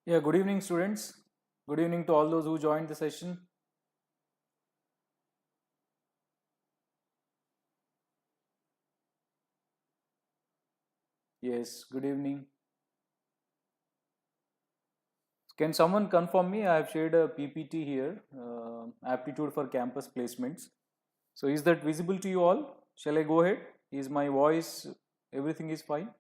Yeah, good evening, students. Good evening to all those who joined the session. Yes, good evening. Can someone confirm me? I have shared a PPT here, aptitude for campus placements. So, is that visible to you all? Shall I go ahead? Is my voice, everything is fine?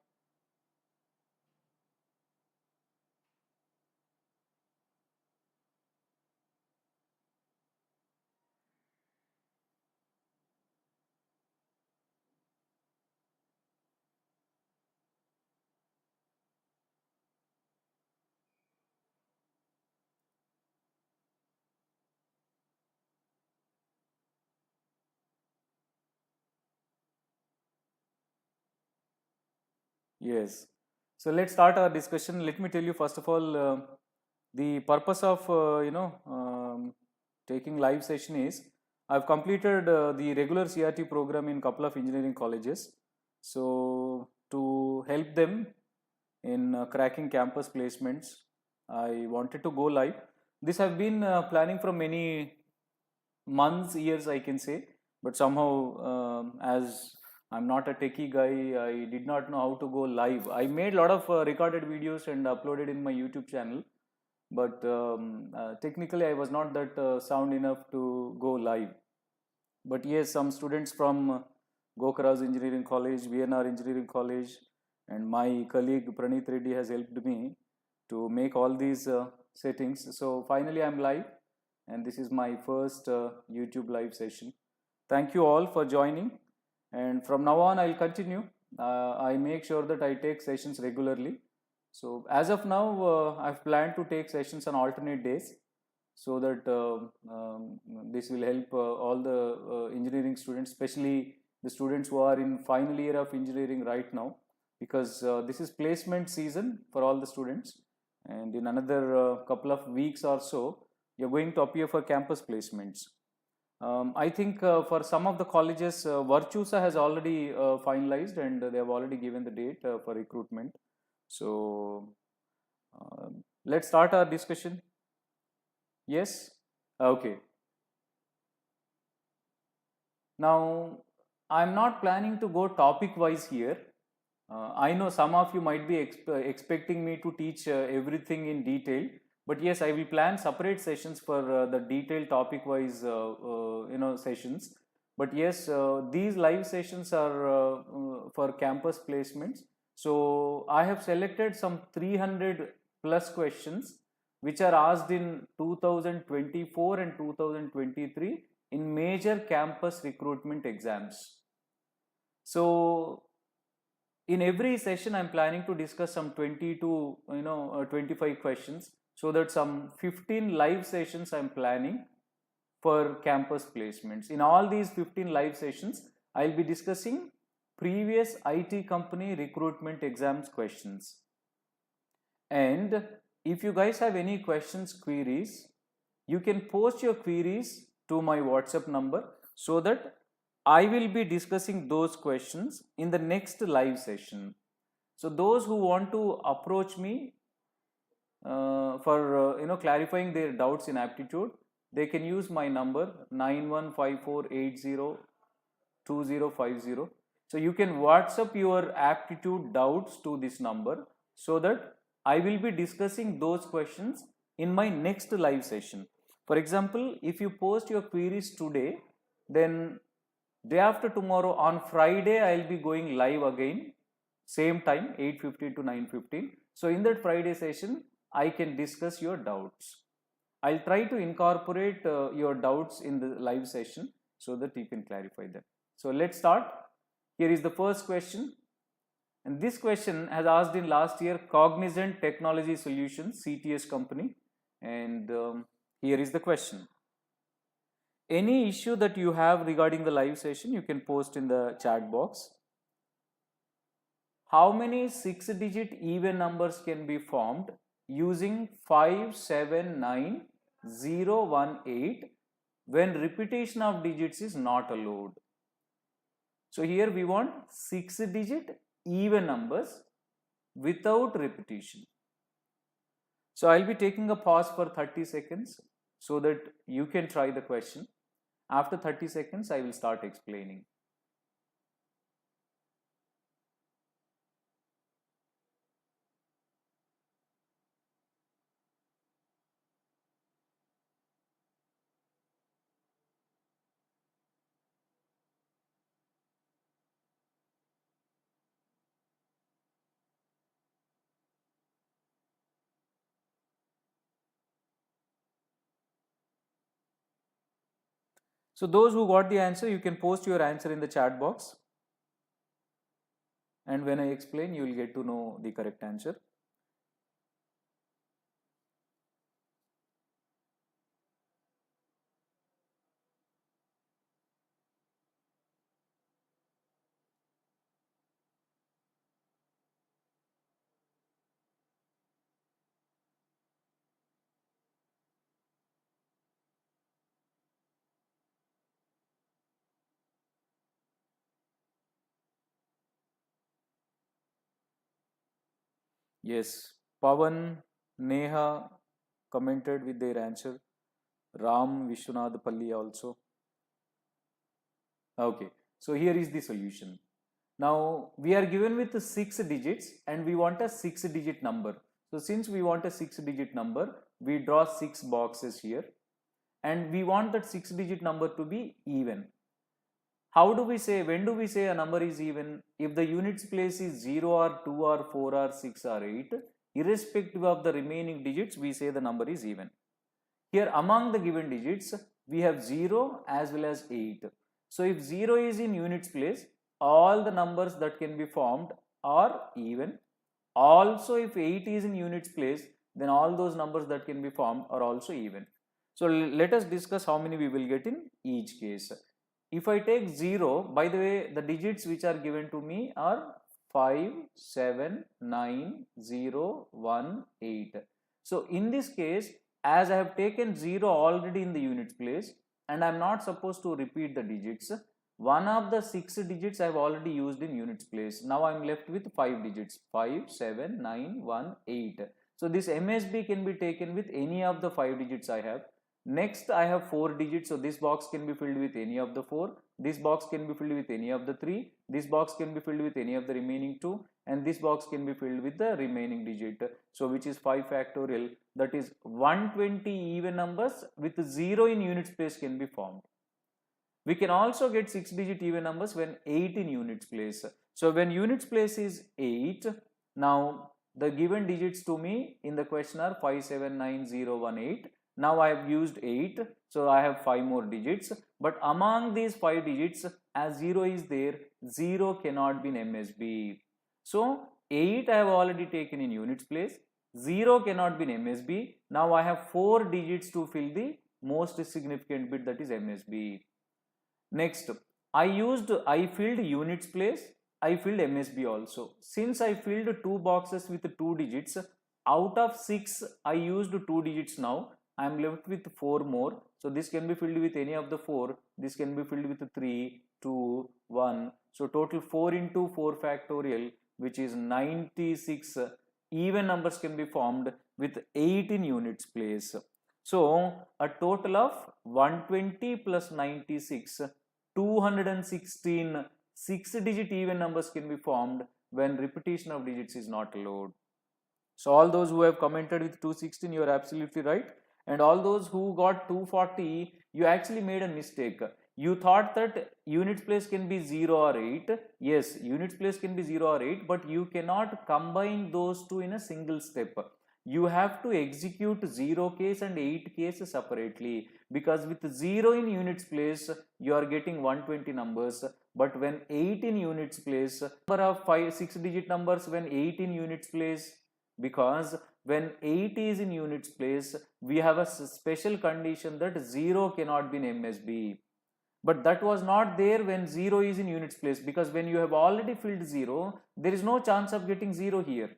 Yes. So, let's start our discussion. Let me tell you, first of all, the purpose of, taking live session is I've completed the regular CRT program in couple of engineering colleges. So to help them in cracking campus placements, I wanted to go live. This have been planning for many months, years, I can say, but somehow, as I'm not a techie guy, I did not know how to go live. I made a lot of recorded videos and uploaded in my YouTube channel, but technically I was not that sound enough to go live. But yes, some students from Gokaraz Engineering College, VNR Engineering College, and my colleague Praneeth Reddy has helped me to make all these settings. So finally I'm live, and this is my first YouTube live session. Thank you all for joining, and from now on I'll continue. I make sure that I take sessions regularly. So as of now, I've planned to take sessions on alternate days, so that this will help all the engineering students, especially the students who are in final year of engineering right now, because this is placement season for all the students, and in another couple of weeks or so, you're going to appear for campus placements. I think for some of the colleges, Virtusa has already finalized, and they have already given the date for recruitment. So let's start our discussion. Yes? Okay. Now, I'm not planning to go topic wise here. I know some of you might be expecting me to teach everything in detail, but yes, I will plan separate sessions for the detailed topic wise sessions. But yes, these live sessions are for campus placements. So I have selected some 300 plus questions which are asked in 2024 and 2023 in major campus recruitment exams. So in every session I'm planning to discuss some 20 to 25 questions, so that some 15 live sessions I'm planning for campus placements. In all these 15 live sessions, I'll be discussing previous IT company recruitment exams questions. And if you guys have any questions, queries, you can post your queries to my WhatsApp number, so that I will be discussing those questions in the next live session. So those who want to approach me for clarifying their doubts in aptitude, they can use my number 9154802050. So you can WhatsApp your aptitude doubts to this number, so that I will be discussing those questions in my next live session. For example, if you post your queries today, then day after tomorrow on Friday I'll be going live again, same time 8:15 to 9:15. So in that Friday session I can discuss your doubts. I'll try to incorporate your doubts in the live session, so that you can clarify them. So let's start. Here is the first question, and this question has asked in last year Cognizant Technology Solutions CTS company, and here is the question. Any issue that you have regarding the live session, you can post in the chat box. How many 6-digit even numbers can be formed using 579018 when repetition of digits is not allowed? So here we want 6-digit even numbers without repetition. So I'll be taking a pause for 30 seconds so that you can try the question. After 30 seconds, I will start explaining. So those who got the answer, you can post your answer in the chat box. And when I explain, you will get to know the correct answer. Yes, Pavan, Neha commented with their answer. Ram Vishwanath Palli also. Okay, so here is the solution. Now we are given with 6 digits and we want a 6-digit number. So since we want a 6-digit number, we draw 6 boxes here and we want that 6-digit number to be even. How do we say, when do we say a number is even? If the units place is 0 or 2 or 4 or 6 or 8, irrespective of the remaining digits, we say the number is even. Here among the given digits, we have 0 as well as 8. So if 0 is in units place, all the numbers that can be formed are even. Also if 8 is in units place, then all those numbers that can be formed are also even. So let us discuss how many we will get in each case. If I take 0, by the way, the digits which are given to me are 5, 7, 9, 0, 1, 8. So in this case, as I have taken 0 already in the units place and I am not supposed to repeat the digits, one of the 6 digits I have already used in units place. Now I am left with 5 digits, 5, 7, 9, 1, 8. So this MSB can be taken with any of the 5 digits I have. Next I have 4 digits, so this box can be filled with any of the 4, this box can be filled with any of the 3, this box can be filled with any of the remaining 2, and this box can be filled with the remaining digit. So which is 5 factorial, that is 120 even numbers with 0 in units place can be formed. We can also get 6-digit even numbers when 8 in units place. So when units place is 8, now the given digits to me in the question are 5, 7, 9, 0, 1, 8. Now I have used 8, so I have 5 more digits. But among these 5 digits, as 0 is there, 0 cannot be in MSB. So 8 I have already taken in units place, 0 cannot be in MSB. Now I have 4 digits to fill the most significant bit, that is MSB. Next, I filled units place, I filled MSB also. Since I filled 2 boxes with 2 digits, out of 6 I used 2 digits now, I am left with 4 more. So this can be filled with any of the 4, this can be filled with 3, 2, 1. So total 4 into 4 factorial, which is 96 even numbers can be formed with 8 in units place. So a total of 120 plus 96, 216 6-digit even numbers can be formed when repetition of digits is not allowed. So all those who have commented with 216, you are absolutely right. And all those who got 240, you actually made a mistake. You thought that units place can be 0 or 8. Yes, units place can be 0 or 8, but you cannot combine those two in a single step. You have to execute 0 case and 8 cases separately, because with 0 in units place, you are getting 120 numbers. But when 8 in units place, number of 6-digit numbers when 8 in units place, because when 8 is in units place, we have a special condition that 0 cannot be in MSB. But that was not there when 0 is in units place, because when you have already filled 0, there is no chance of getting 0 here,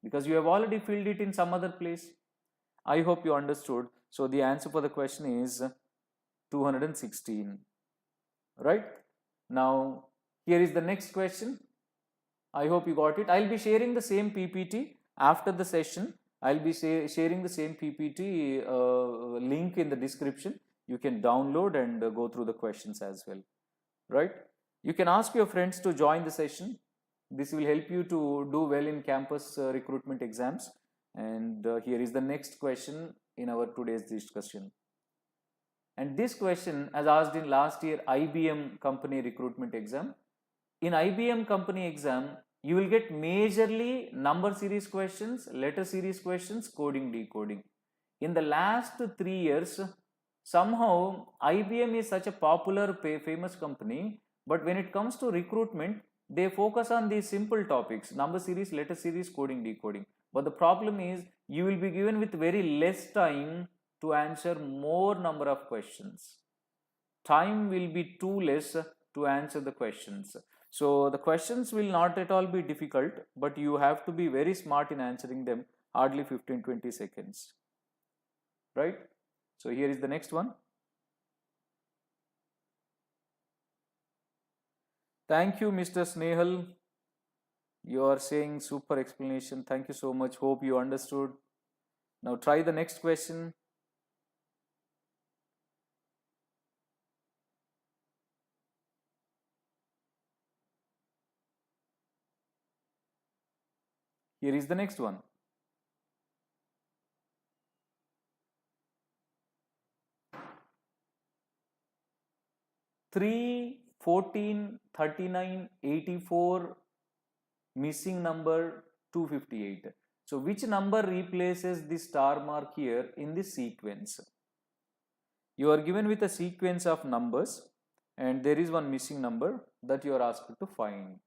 because you have already filled it in some other place. I hope you understood. So the answer for the question is 216. Right? Now, here is the next question. I hope you got it. I'll be sharing the same PPT after the session. I'll be sharing the same PPT link in the description. You can download and go through the questions as well, right? You can ask your friends to join the session. This will help you to do well in campus recruitment exams. And here is the next question in our today's discussion. And this question, as asked in last year IBM company recruitment exam. In IBM company exam, you will get majorly number series questions, letter series questions, coding, decoding. In the last 3 years, somehow IBM is such a popular, famous company, but when it comes to recruitment, they focus on these simple topics, number series, letter series, coding, decoding. But the problem is you will be given with very less time to answer more number of questions. Time will be too less to answer the questions. So the questions will not at all be difficult, but you have to be very smart in answering them, hardly 15-20 seconds. Right? So here is the next one. Thank you, Mr. Snehal. You are saying super explanation. Thank you so much. Hope you understood. Now try the next question. Here is the next one. 3, 14, 39, 84, missing number 258. So which number replaces the star mark here in this sequence? You are given with a sequence of numbers and there is one missing number that you are asked to find.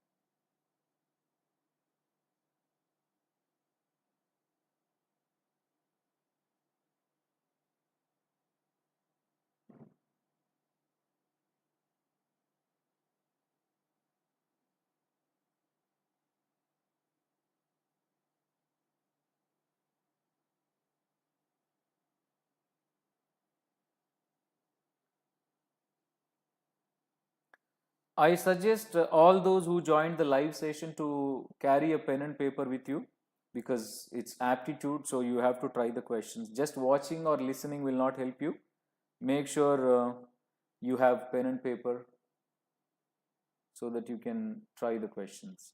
I suggest all those who joined the live session to carry a pen and paper with you because it's aptitude, so you have to try the questions. Just watching or listening will not help you. Make sure you have pen and paper so that you can try the questions.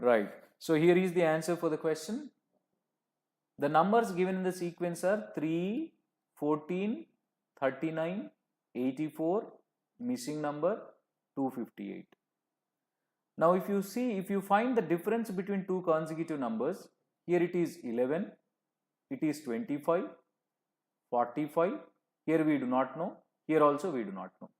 Right. So here is the answer for the question. The numbers given in the sequence are 3, 14, 39, 84, missing number 258. Now if you see, if you find the difference between two consecutive numbers, here it is 11, it is 25, 45, here we do not know, here also we do not know.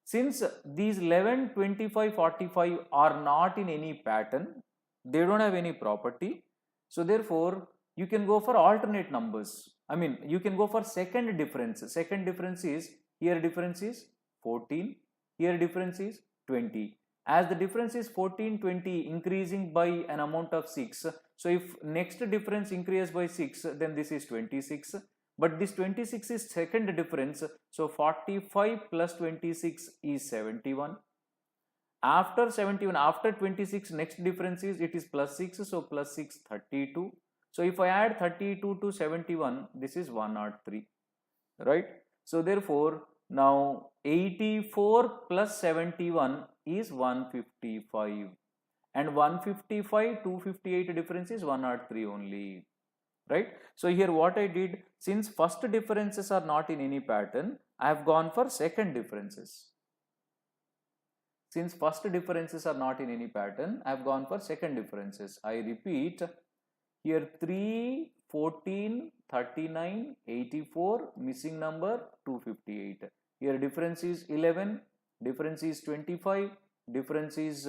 Since these 11, 25, 45 are not in any pattern, they don't have any property, so therefore you can go for alternate numbers. I mean, you can go for second difference. Second difference is, here difference is 14, here difference is 20. As the difference is 14, 20 increasing by an amount of 6. So if next difference increases by 6, then this is 26. But this 26 is second difference. So 45 plus 26 is 71. After 71, after 26, next difference is, it is plus 6. So plus 6, 32. So if I add 32 to 71, this is 103. Right? So therefore, now 84 plus 71 is 155. And 155, 258 difference is 103 only. Right? So here what I did, since first differences are not in any pattern, I have gone for second differences. Since first differences are not in any pattern, I have gone for second differences. I repeat, here 3, 14, 39, 84, missing number 258. Here difference is 11, difference is 25, difference is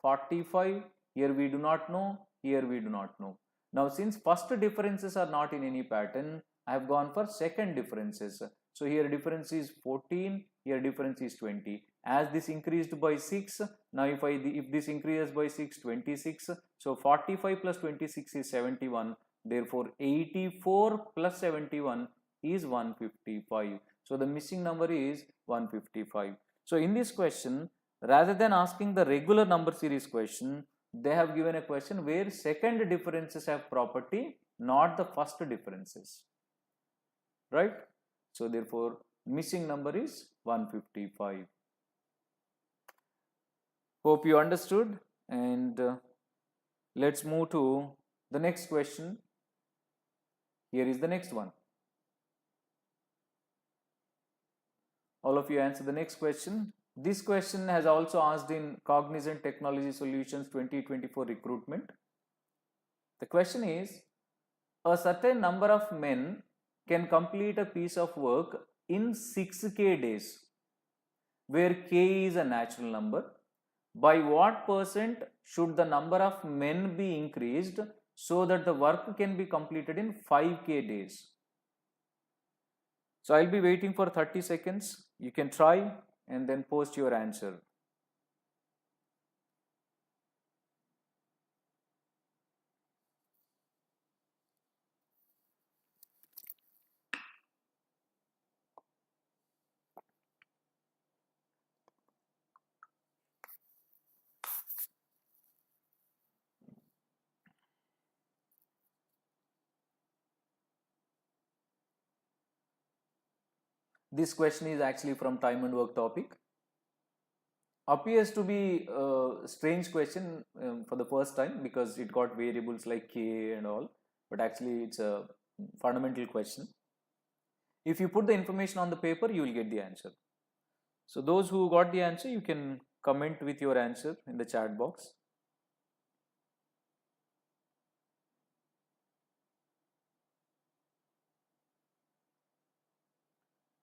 45. Here we do not know, here we do not know. Now since first differences are not in any pattern, I have gone for second differences. So here difference is 14, here difference is 20. As this increased by 6, now if this increases by 6, 26. So 45 plus 26 is 71. Therefore 84 plus 71 is 155. So the missing number is 155. So in this question, rather than asking the regular number series question, they have given a question where second differences have property, not the first differences, right? So therefore missing number is 155. Hope you understood, and let's move to the next question. Here is the next one. All of you answer the next question. This question has also asked in Cognizant Technology Solutions 2024 recruitment. The question is, a certain number of men can complete a piece of work in 6k days, where k is a natural number. By what percent should the number of men be increased so that the work can be completed in 5k days? So I'll be waiting for 30 seconds. You can try and then post your answer. This question is actually from time and work topic. Appears to be a strange question for the first time because it got variables like k and all, but actually it's a fundamental question. If you put the information on the paper, you will get the answer. So those who got the answer, you can comment with your answer in the chat box.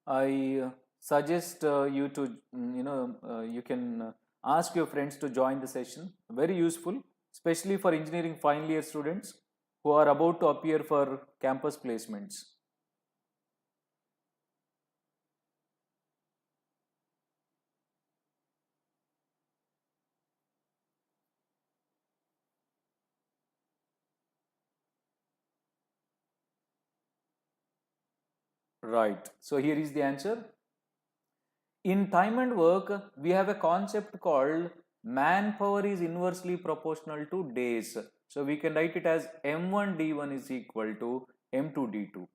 I suggest you to, you can ask your friends to join the session. Very useful, especially for engineering final year students who are about to appear for campus placements. Right. So here is the answer. In time and work, we have a concept called manpower is inversely proportional to days. So we can write it as M1 D1 is equal to M2 D2.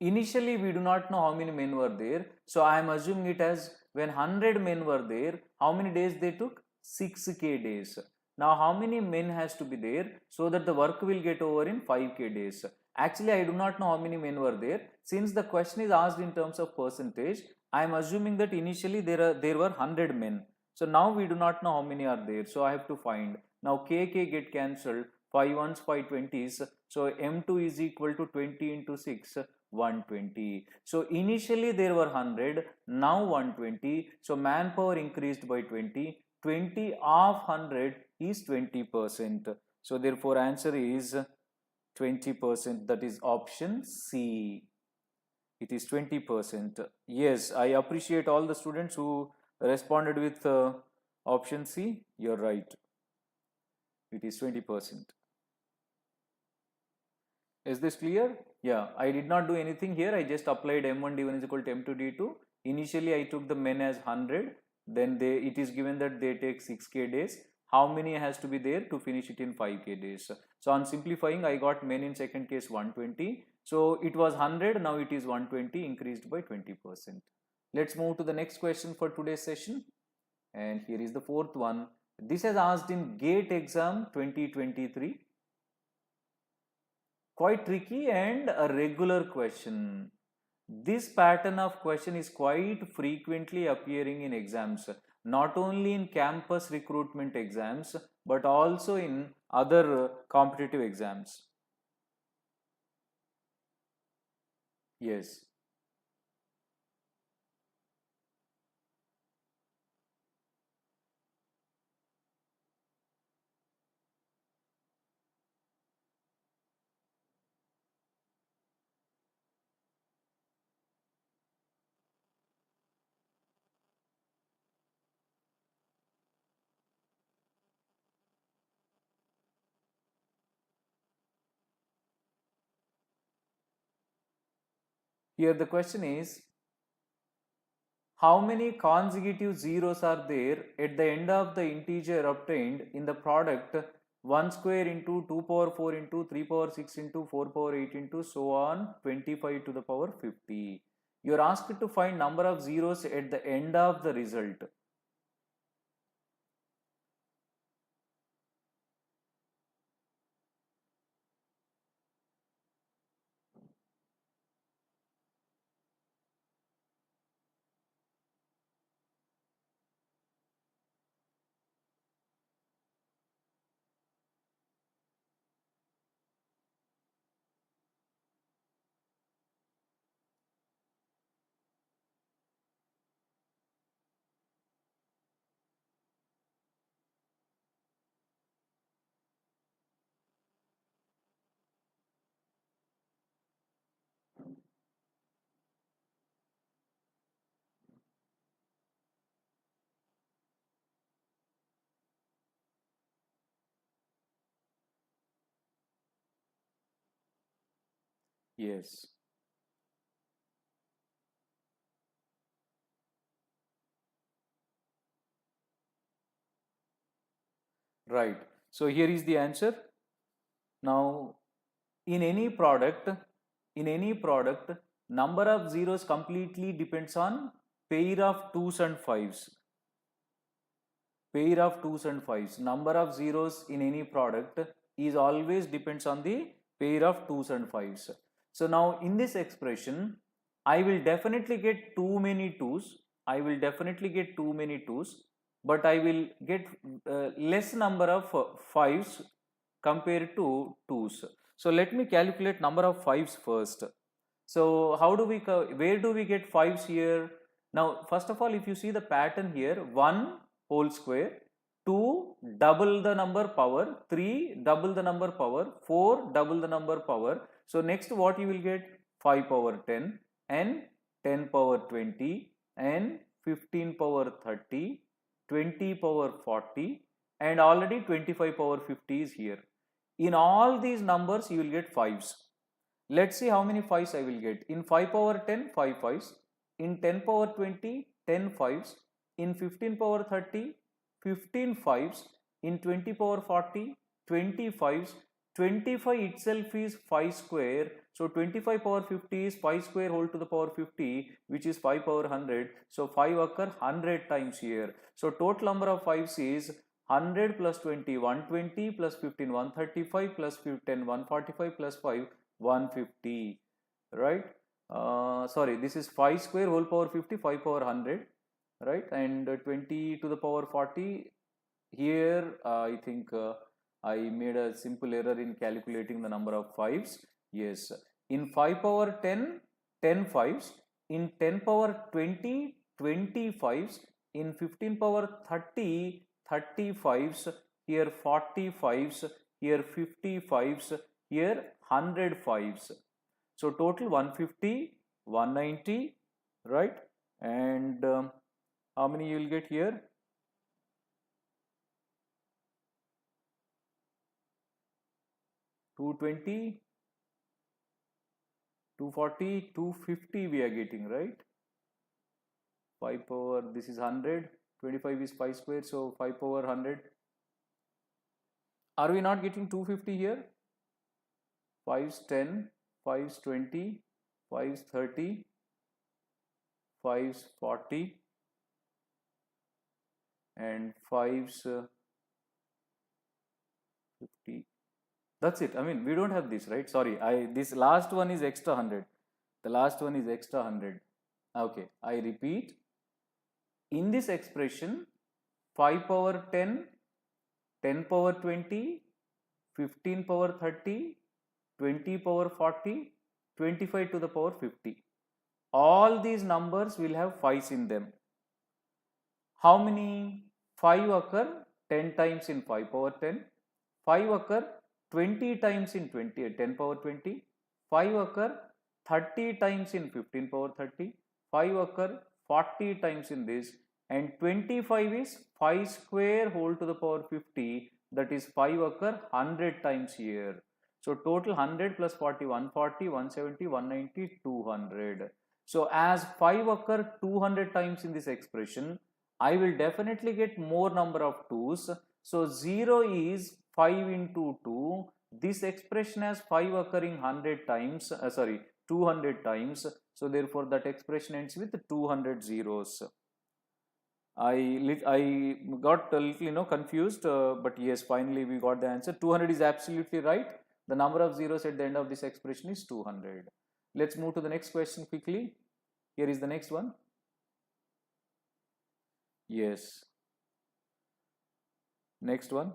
Initially, we do not know how many men were there. So I am assuming it as when 100 men were there, how many days they took? 6k days. Now, how many men has to be there so that the work will get over in 5k days? Actually, I do not know how many men were there. Since the question is asked in terms of percentage, I am assuming that initially there were 100 men. So now we do not know how many are there. So I have to find. Now k get cancelled. 5 ones, 5 20s. So M2 is equal to 20 into 6. 120. So initially there were 100, now 120. So manpower increased by 20. 20 of 100 is 20%. So therefore answer is 20%. That is option C. It is 20%. Yes, I appreciate all the students who responded with option C. You're right. It is 20%. Is this clear? Yeah, I did not do anything here. I just applied M1 D1 is equal to M2 D2. Initially, I took the men as 100. Then it is given that they take 6k days. How many has to be there to finish it in 5k days? So on simplifying, I got men in second case 120. So it was 100. Now it is 120, increased by 20%. Let's move to the next question for today's session. And here is the fourth one. This is asked in GATE exam 2023. Quite tricky and a regular question. This pattern of question is quite frequently appearing in exams, not only in campus recruitment exams, but also in other competitive exams. Yes. Here the question is, how many consecutive zeros are there at the end of the integer obtained in the product 1 square into 2 power 4 into 3 power 6 into 4 power 8 into so on 25 to the power 50. You are asked to find number of zeros at the end of the result. Yes. Right. So here is the answer. Now, in any product, number of zeros completely depends on pair of 2's and 5's. Pair of 2's and 5's. Number of zeros in any product is always depends on the pair of 2's and 5's. So now in this expression, I will definitely get too many 2's. I will definitely get too many 2's, but I will get less number of 5's compared to 2's. So let me calculate number of 5's first. So how do we, where do we get 5's here? Now first of all, if you see the pattern here, 1 whole square, 2 double the number power, 3 double the number power, 4 double the number power. So next what you will get? 5 power 10 and 10 power 20 and 15 power 30, 20 power 40 and already 25 power 50 is here. In all these numbers you will get 5's. Let's see how many 5's I will get. In 5 power 10, 5 5's. In 10 power 20, 10 5's. In 15 power 30, 15 5's. In 20 power 40, 20 5's. 25 itself is 5 square. So 25 power 50 is 5 square whole to the power 50, which is 5 power 100. So 5 occur 100 times here. So total number of 5's is 100 plus 20, 120 plus 15, 135 plus 10, 145 plus 5, 150, right? Sorry, this is 5 square whole power 50, 5 power 100, right? And 20 to the power 40. Here I think I made a simple error in calculating the number of 5's. Yes, in 5 power 10, 10 5's. In 10 power 20, 20 5's. In 15 power 30, 30 5's. Here 40 5's. Here 50 5's. Here 100 5's. So total 150, 190, right? And how many you will get here? 220, 240, 250 we are getting, right? 5 power, this is 100, 25 is 5 square, so 5 power 100. Are we not getting 250 here? 5's 10, 5's 20, 5's 30, 5's 40 and 5's 50. That's it. I mean, we don't have this, right? Sorry, this last one is extra 100. The last one is extra 100. Okay, I repeat. In this expression, 5 power 10, 10 power 20, 15 power 30, 20 power 40, 25 to the power 50. All these numbers will have 5's in them. How many 5 occur? 10 times in 5 power 10. 5 occur 20 times in 10 power 20. 5 occur 30 times in 15 power 30. 5 occur 40 times in this. And 25 is 5 square whole to the power 50. That is 5 occur 100 times here. So total 100 plus 40, 140, 170, 190, 200. So as 5 occur 200 times in this expression, I will definitely get more number of 2's. So 0 is 5 into 2. This expression has 5 occurring 100 times, 200 times. So therefore that expression ends with 200 zeros. I got a little confused, but yes, finally we got the answer. 200 is absolutely right. The number of zeros at the end of this expression is 200. Let's move to the next question quickly. Here is the next one. Yes. Next one.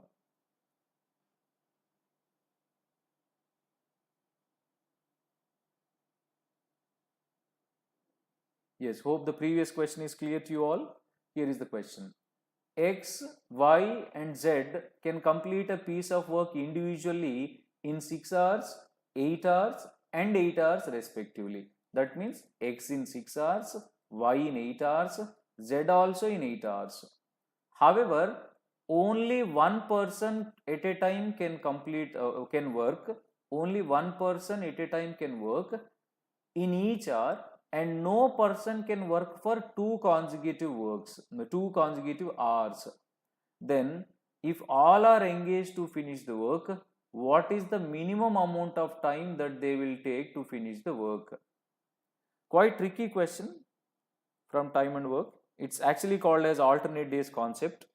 Yes, hope the previous question is clear to you all. Here is the question. X, Y and Z can complete a piece of work individually in 6 hours, 8 hours and 8 hours respectively. That means X in 6 hours, Y in 8 hours, Z also in 8 hours. However, only one person at a time can work. Only one person at a time can work in each hour, and no person can work for two consecutive hours. Then if all are engaged to finish the work, what is the minimum amount of time that they will take to finish the work? Quite tricky question from time and work. It's actually called as alternate days concept.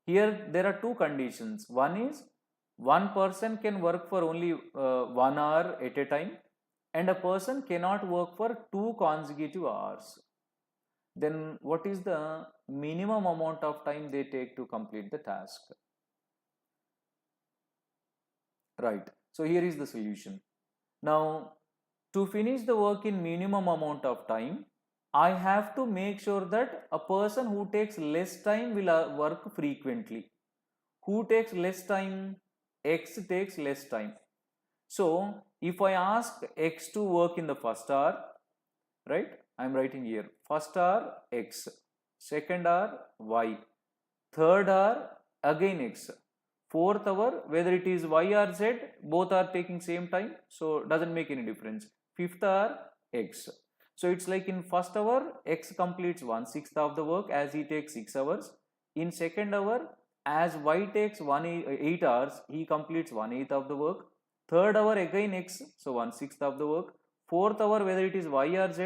Here there are two conditions. One is one person can work for only 1 hour at a time, and a person cannot work for 2 consecutive hours. Then what is the minimum amount of time they take to complete the task? Right. So here is the solution. Now, to finish the work in minimum amount of time, I have to make sure that a person who takes less time will work frequently. Who takes less time? X takes less time. So if I ask X to work in the first hour, right, I am writing here first hour X, second hour Y, third hour again X, fourth hour whether it is Y or Z, both are taking same time, so doesn't make any difference. Fifth hour X. So it's like in first hour X completes 1/6 of the work as he takes 6 hours. In second hour, as Y takes 8 hours, he completes 1/8 of the work. Third hour again X, so 1/6 of the work. Fourth hour whether it is Y or Z,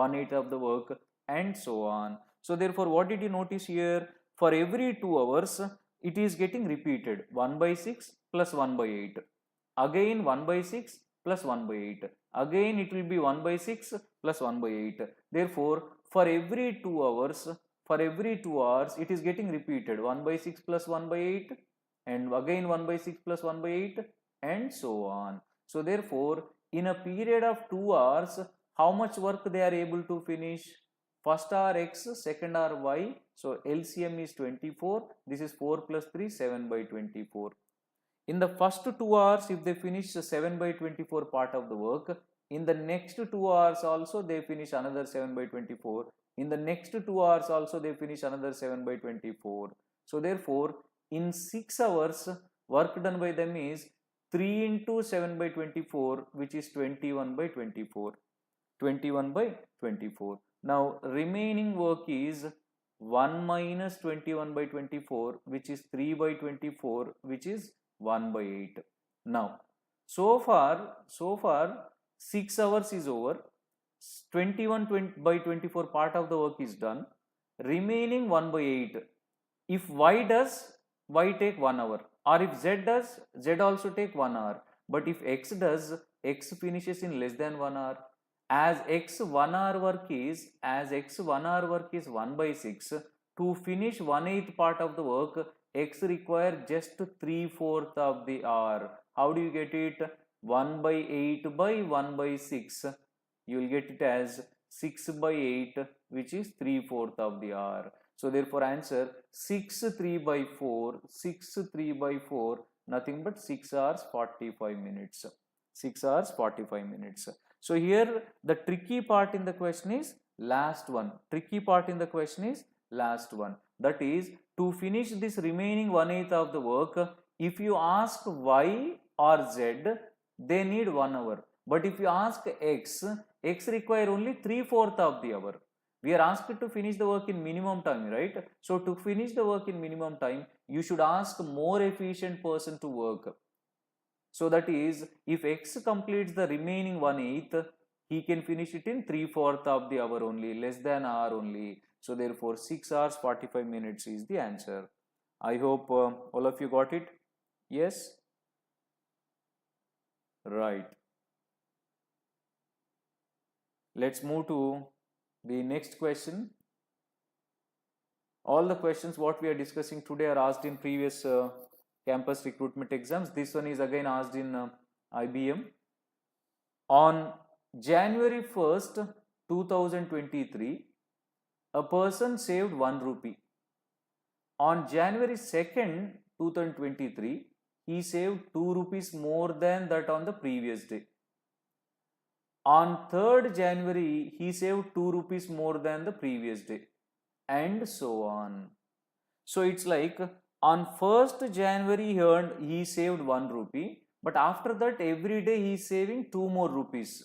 1/8 of the work, and so on. So therefore what did you notice here? For every 2 hours it is getting repeated 1/6 plus 1/8. Again 1/6 plus 1/8. Again it will be 1/6 plus 1/8. Therefore for every 2 hours, it is getting repeated 1/6 plus 1/8 and again 1/6 plus 1/8 and so on. So therefore in a period of 2 hours, how much work they are able to finish? First hour X, second hour Y, so LCM is 24. This is 4 plus 3, 7/24. In the first 2 hours, if they finish the 7/24 part of the work, in the next 2 hours also they finish another 7/24. In the next 2 hours also they finish another 7/24. So therefore in 6 hours work done by them is 3 into 7/24, which is 21/24. 21/24. Now remaining work is 1 minus 21/24, which is 3/24, which is 1/8. Now so far 6 hours is over. 21/24 part of the work is done. Remaining 1/8. If Y does, Y take 1 hour, or if Z does, Z also take 1 hour. But if X does, X finishes in less than 1 hour. As X 1 hour work is 1/6, to finish 1/8 part of the work, X require just 3/4 of the hour. How do you get it? 1/8 by 1/6. You will get it as 6/8, which is 3/4 of the hour. So therefore answer 6 3/4, 6 3/4, nothing but 6 hours 45 minutes. 6 hours 45 minutes. So here the tricky part in the question is last one. That is to finish this remaining 1/8 of the work. If you ask Y or Z, they need 1 hour. But if you ask X, X require only 3/4 of the hour. We are asked to finish the work in minimum time, right? So to finish the work in minimum time, you should ask more efficient person to work. So that is, if X completes the remaining 1/8, he can finish it in 3/4 of the hour only, less than hour only. So therefore 6 hours 45 minutes is the answer. I hope all of you got it. Yes? Right. Let's move to the next question. All the questions what we are discussing today are asked in previous campus recruitment exams. This one is again asked in IBM. On January 1st, 2023, a person saved 1 rupee. On January 2nd, 2023, he saved 2 rupees more than that on the previous day. On 3rd January, he saved 2 rupees more than the previous day, and so on. So it's like on 1st January he saved 1 rupee, but after that every day he is saving 2 more rupees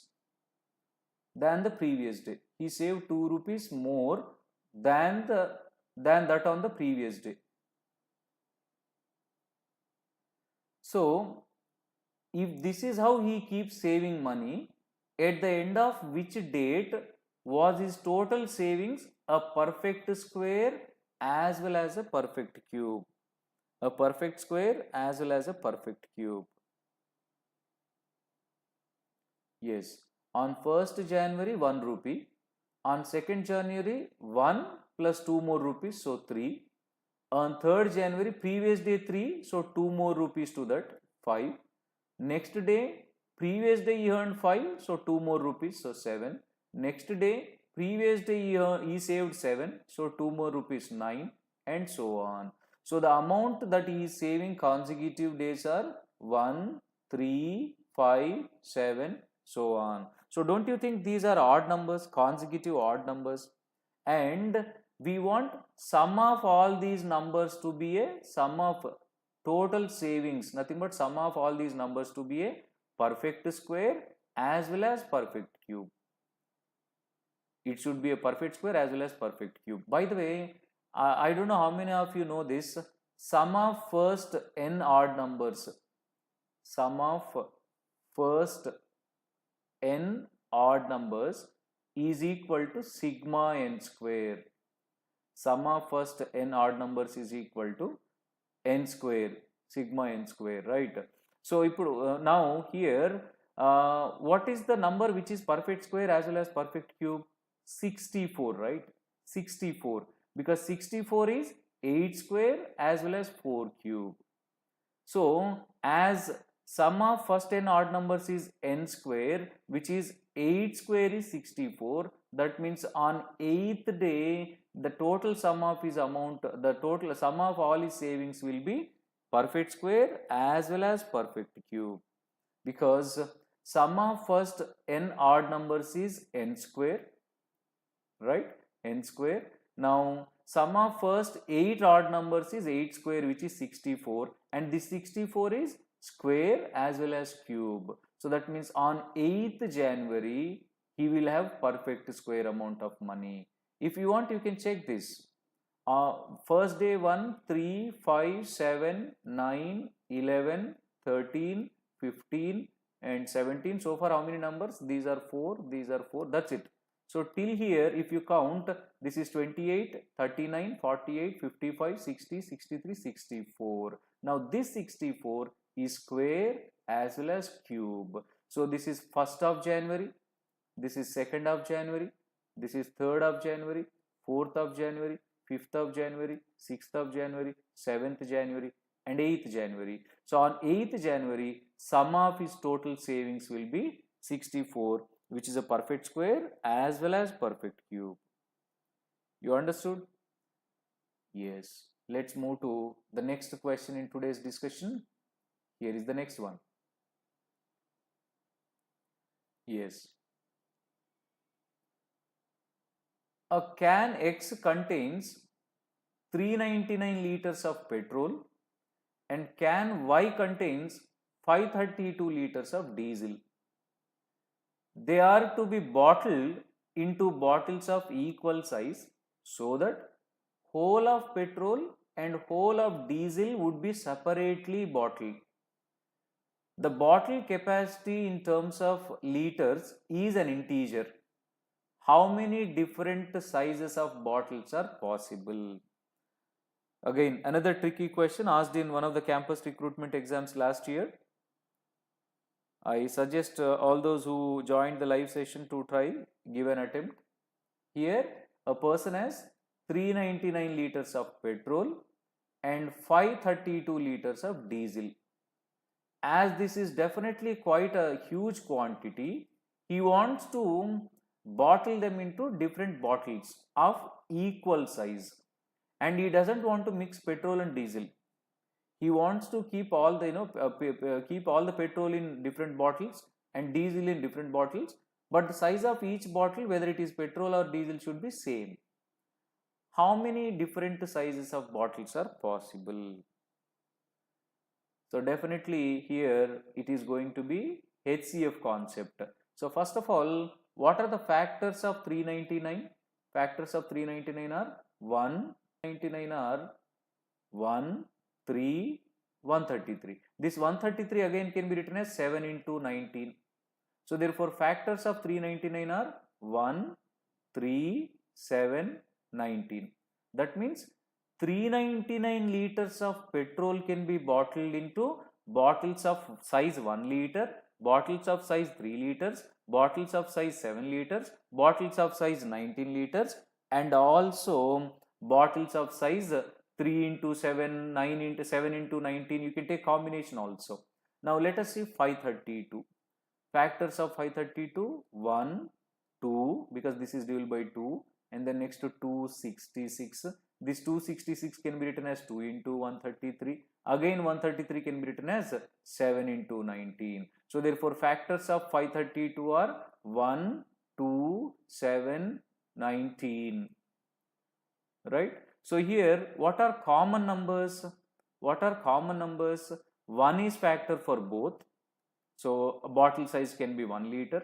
than the previous day. He saved 2 rupees more than that on the previous day. So if this is how he keeps saving money, at the end of which date was his total savings a perfect square as well as a perfect cube? A perfect square as well as a perfect cube. Yes, on 1st January 1 rupee, on 2nd January 1 plus 2 more rupees, so 3. On 3rd January, previous day 3, so 2 more rupees to that, 5. Next day, previous day he earned 5, so 2 more rupees, so 7. Next day, previous day he saved 7, so 2 more rupees, 9, and so on. So the amount that he is saving consecutive days are 1, 3, 5, 7, so on. So don't you think these are odd numbers, consecutive odd numbers? And we want sum of all these numbers to be a sum of total savings, nothing but sum of all these numbers to be a perfect square as well as perfect cube. It should be a perfect square as well as perfect cube. By the way, I don't know how many of you know this. Sum of first n odd numbers, sum of first n odd numbers is equal to sigma n square. Sum of first n odd numbers is equal to n square, sigma n square, right? So now here what is the number which is perfect square as well as perfect cube? 64, right? 64, because 64 is 8 square as well as 4 cube. So as sum of first n odd numbers is n square, which is 8 square is 64. That means on 8th day, the total sum of his amount, the total sum of all his savings will be perfect square as well as perfect cube, because sum of first n odd numbers is n square, right? N square. Now sum of first 8 odd numbers is 8 square, which is 64, and this 64 is square as well as cube. So that means on 8th January he will have perfect square amount of money. If you want, you can check this. First day 1, 3, 5, 7, 9, 11, 13, 15 and 17. So far how many numbers? These are 4, these are 4, that's it. So till here if you count, this is 28, 39, 48, 55, 60, 63, 64. Now this 64 is square as well as cube. So this is 1st of January, this is 2nd of January, this is 3rd of January, 4th of January, 5th of January, 6th of January, 7th January and 8th January. So on 8th January, sum of his total savings will be 64, which is a perfect square as well as perfect cube. You understood? Yes. Let's move to the next question in today's discussion. Here is the next one. Yes. A can X contains 399 liters of petrol and can Y contains 532 liters of diesel. They are to be bottled into bottles of equal size so that whole of petrol and whole of diesel would be separately bottled. The bottle capacity in terms of liters is an integer. How many different sizes of bottles are possible? Again, another tricky question asked in one of the campus recruitment exams last year. I suggest all those who joined the live session to try, give an attempt. Here, a person has 399 liters of petrol and 532 liters of diesel. As this is definitely quite a huge quantity, he wants to bottle them into different bottles of equal size, and he doesn't want to mix petrol and diesel. He wants to keep all the keep all the petrol in different bottles and diesel in different bottles, but the size of each bottle, whether it is petrol or diesel, should be same. How many different sizes of bottles are possible? So definitely here it is going to be HCF concept. So first of all, what are the factors of 399? Factors of 399 are 199 are 1, 3, 133. This 133 again can be written as 7 into 19. So therefore factors of 399 are 1, 3, 7, 19. That means 399 liters of petrol can be bottled into bottles of size 1 liter, bottles of size 3 liters, bottles of size 7 liters, bottles of size 19 liters, and also bottles of size 3 into 7, 9 into 7 into 19. You can take combination also. Now let us see 532. Factors of 532, 1, 2, because this is divisible by 2, and then next to 266. This 266 can be written as 2 into 133. Again 133 can be written as 7 into 19. So therefore factors of 532 are 1, 2, 7, 19. Right? So here what are common numbers? What are common numbers? 1 is factor for both. So a bottle size can be 1 liter.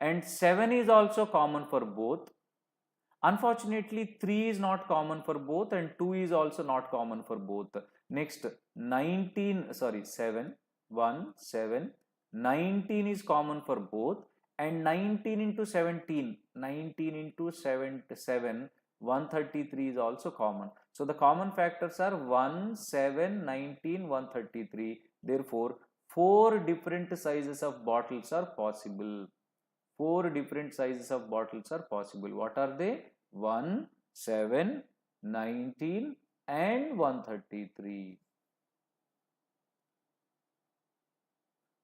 And 7 is also common for both. Unfortunately, 3 is not common for both and 2 is also not common for both. Next, 7, 1, 7, 19 is common for both, and 19 into 17, 19 into 7, 133 is also common. So the common factors are 1, 7, 19, 133. Therefore, 4 different sizes of bottles are possible. 4 different sizes of bottles are possible. What are they? 1, 7, 19 and 133.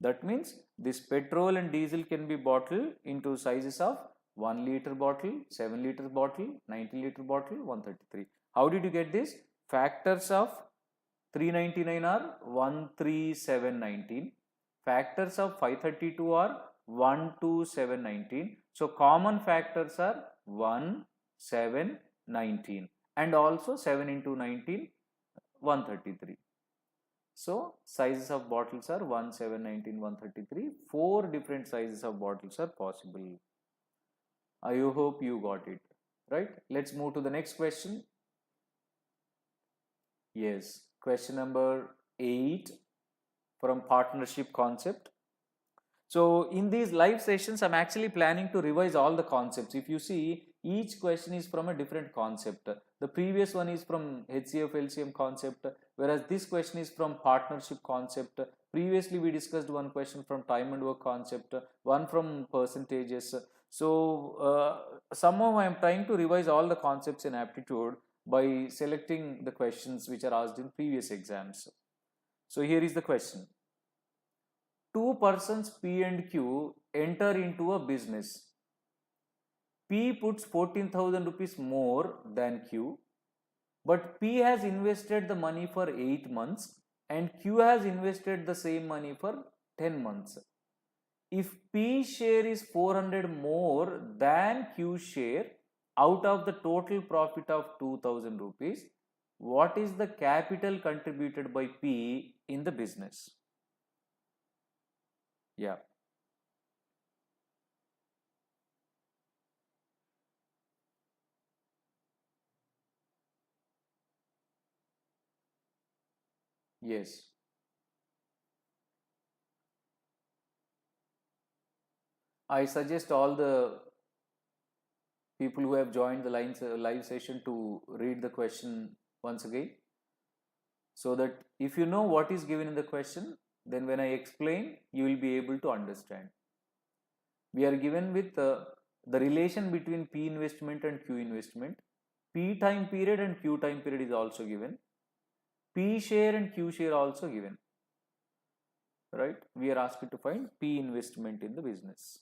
That means this petrol and diesel can be bottled into sizes of 1 liter bottle, 7 liter bottle, 19 liter bottle, 133. How did you get this? Factors of 399 are 1, 3, 7, 19. Factors of 532 are 1, 2, 7, 19. So common factors are 1, 7, 19, and also 7 into 19, 133. So sizes of bottles are 1, 7, 19, 133. 4 different sizes of bottles are possible. I hope you got it. Right? Let's move to the next question. Yes, question number 8 from partnership concept. So in these live sessions, I'm actually planning to revise all the concepts. If you see, each question is from a different concept. The previous one is from HCF LCM concept, whereas this question is from partnership concept. Previously, we discussed one question from time and work concept, one from percentages. So somehow I am trying to revise all the concepts in aptitude by selecting the questions which are asked in previous exams. So here is the question. 2 persons P and Q enter into a business. P puts 14,000 rupees more than Q, but P has invested the money for 8 months and Q has invested the same money for 10 months. If P share is 400 more than Q share out of the total profit of 2,000 rupees, what is the capital contributed by P in the business? Yeah. Yes. I suggest all the people who have joined the live session to read the question once again, so that if you know what is given in the question, then when I explain, you will be able to understand. We are given with the relation between P investment and Q investment. P time period and Q time period is also given. P share and Q share also given. Right? We are asked to find P investment in the business.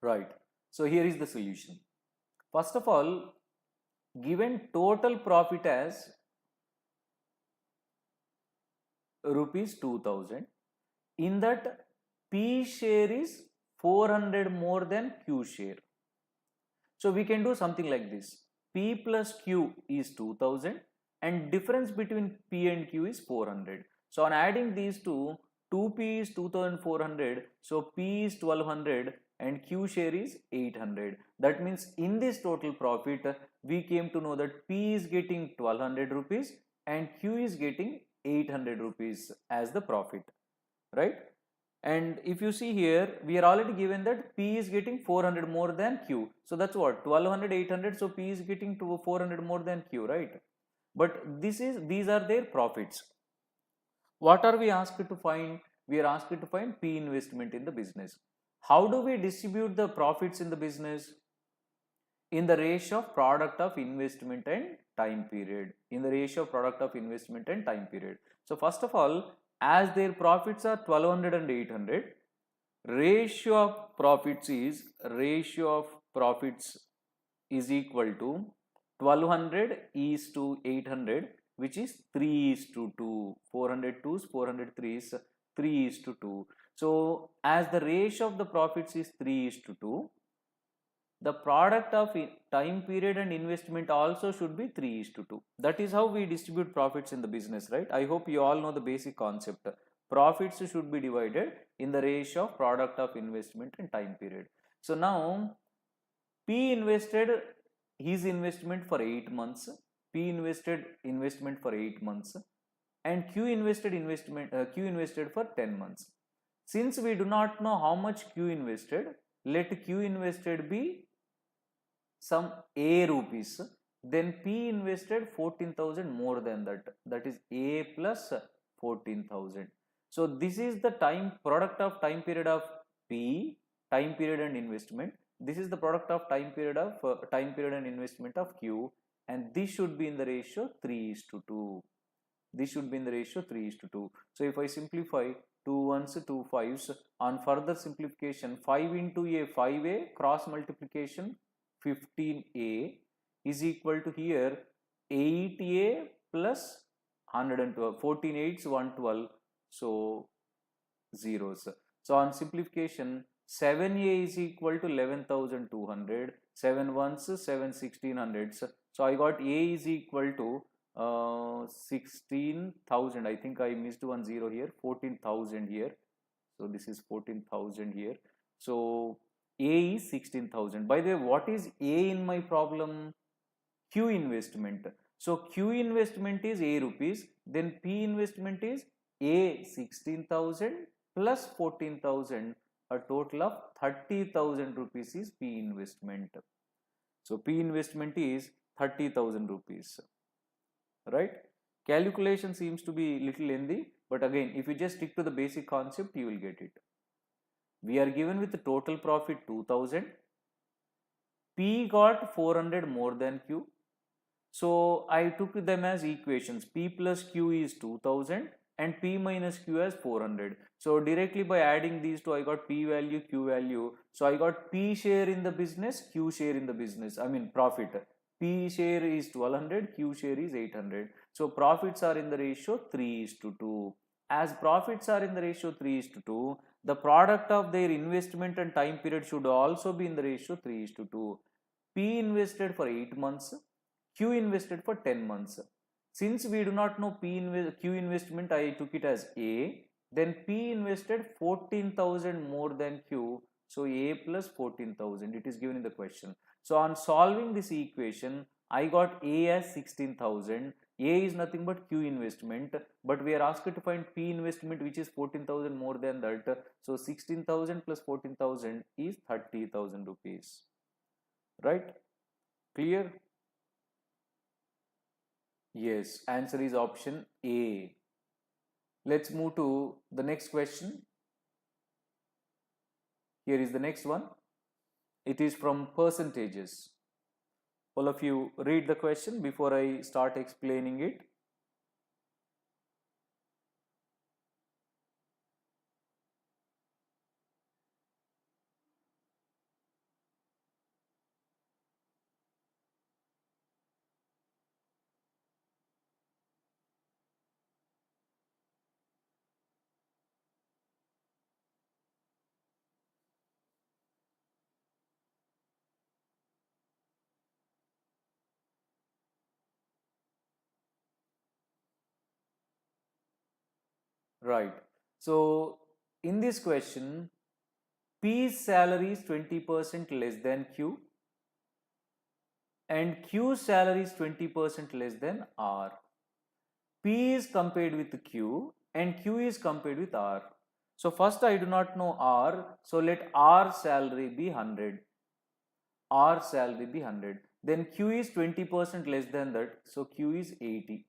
Right. So here is the solution. First of all, given total profit as rupees 2000, in that P share is 400 more than Q share. So we can do something like this. P plus Q is 2000 and difference between P and Q is 400. So on adding these two, 2P is 2400, so P is 1200 and Q share is 800. That means in this total profit, we came to know that P is getting 1200 rupees and Q is getting 800 rupees as the profit, right? And if you see here, we are already given that P is getting 400 more than Q. So that's what, 1200, 800. So P is getting to 400 more than Q, right? But these are their profits. What are we asked to find? We are asked to find P investment in the business. How do we distribute the profits in the business? In the ratio of product of investment and time period. In the ratio of product of investment and time period. So first of all, as their profits are 1200 and 800, ratio of profits is equal to 1200 is to 800, which is 3 is to 2. 400 2s, 400 3s, 3 is to 2. So as the ratio of the profits is 3 is to 2, the product of time period and investment also should be 3 is to 2. That is how we distribute profits in the business, right? I hope you all know the basic concept. Profits should be divided in the ratio of product of investment and time period. So now P invested his investment for 8 months, P invested investment for 8 months, and Q invested for 10 months. Since we do not know how much Q invested, let Q invested be some A rupees, then P invested 14,000 more than that, that is A plus 14,000. So this is the product of time period of P, time period and investment. This is the product of time period and investment of Q, and this should be in the ratio 3 is to 2. This should be in the ratio 3 is to 2. So if I simplify 2 ones, 2 5s, on further simplification, 5 into A, 5A, cross multiplication 15A is equal to here 8A plus 112, 14 8s 112, so zeros. So on simplification, 7A is equal to 11,200, 7 ones 7 1600s. So I got A is equal to 16,000. I think I missed one zero here, 14,000 here. So this is 14,000 here. So A is 16,000. By the way, what is A in my problem? Q investment. So Q investment is A rupees, then P investment is A 16,000 plus 14,000, a total of 30,000 rupees is P investment. So P investment is 30,000 rupees, right? Calculation seems to be little lengthy, but again, if you just stick to the basic concept, you will get it. We are given with the total profit 2000. P got 400 more than Q. So I took them as equations. P plus Q is 2000 and P minus Q as 400. So directly by adding these two, I got P value, Q value. So I got P share in the business, Q share in the business, I mean profit. P share is 1200, Q share is 800. So profits are in the ratio 3:2. As profits are in the ratio 3:2, the product of their investment and time period should also be in the ratio 3:2. P invested for 8 months, Q invested for 10 months. Since we do not know Q investment, I took it as A. Then P invested 14,000 more than Q. So A plus 14,000. It is given in the question. So on solving this equation, I got A as 16,000. A is nothing but Q investment. But we are asked to find P investment, which is 14,000 more than that. So 16,000 plus 14,000 is 30,000 rupees. Right? Clear? Yes, answer is option A. Let's move to the next question. Here is the next one. It is from percentages. All of you read the question before I start explaining it. Right. So in this question, P's salary is 20% less than Q and Q's salary is 20% less than R. P is compared with Q and Q is compared with R. So first I do not know R, so let R salary be 100. R salary be 100. Then Q is 20% less than that, so Q is 80.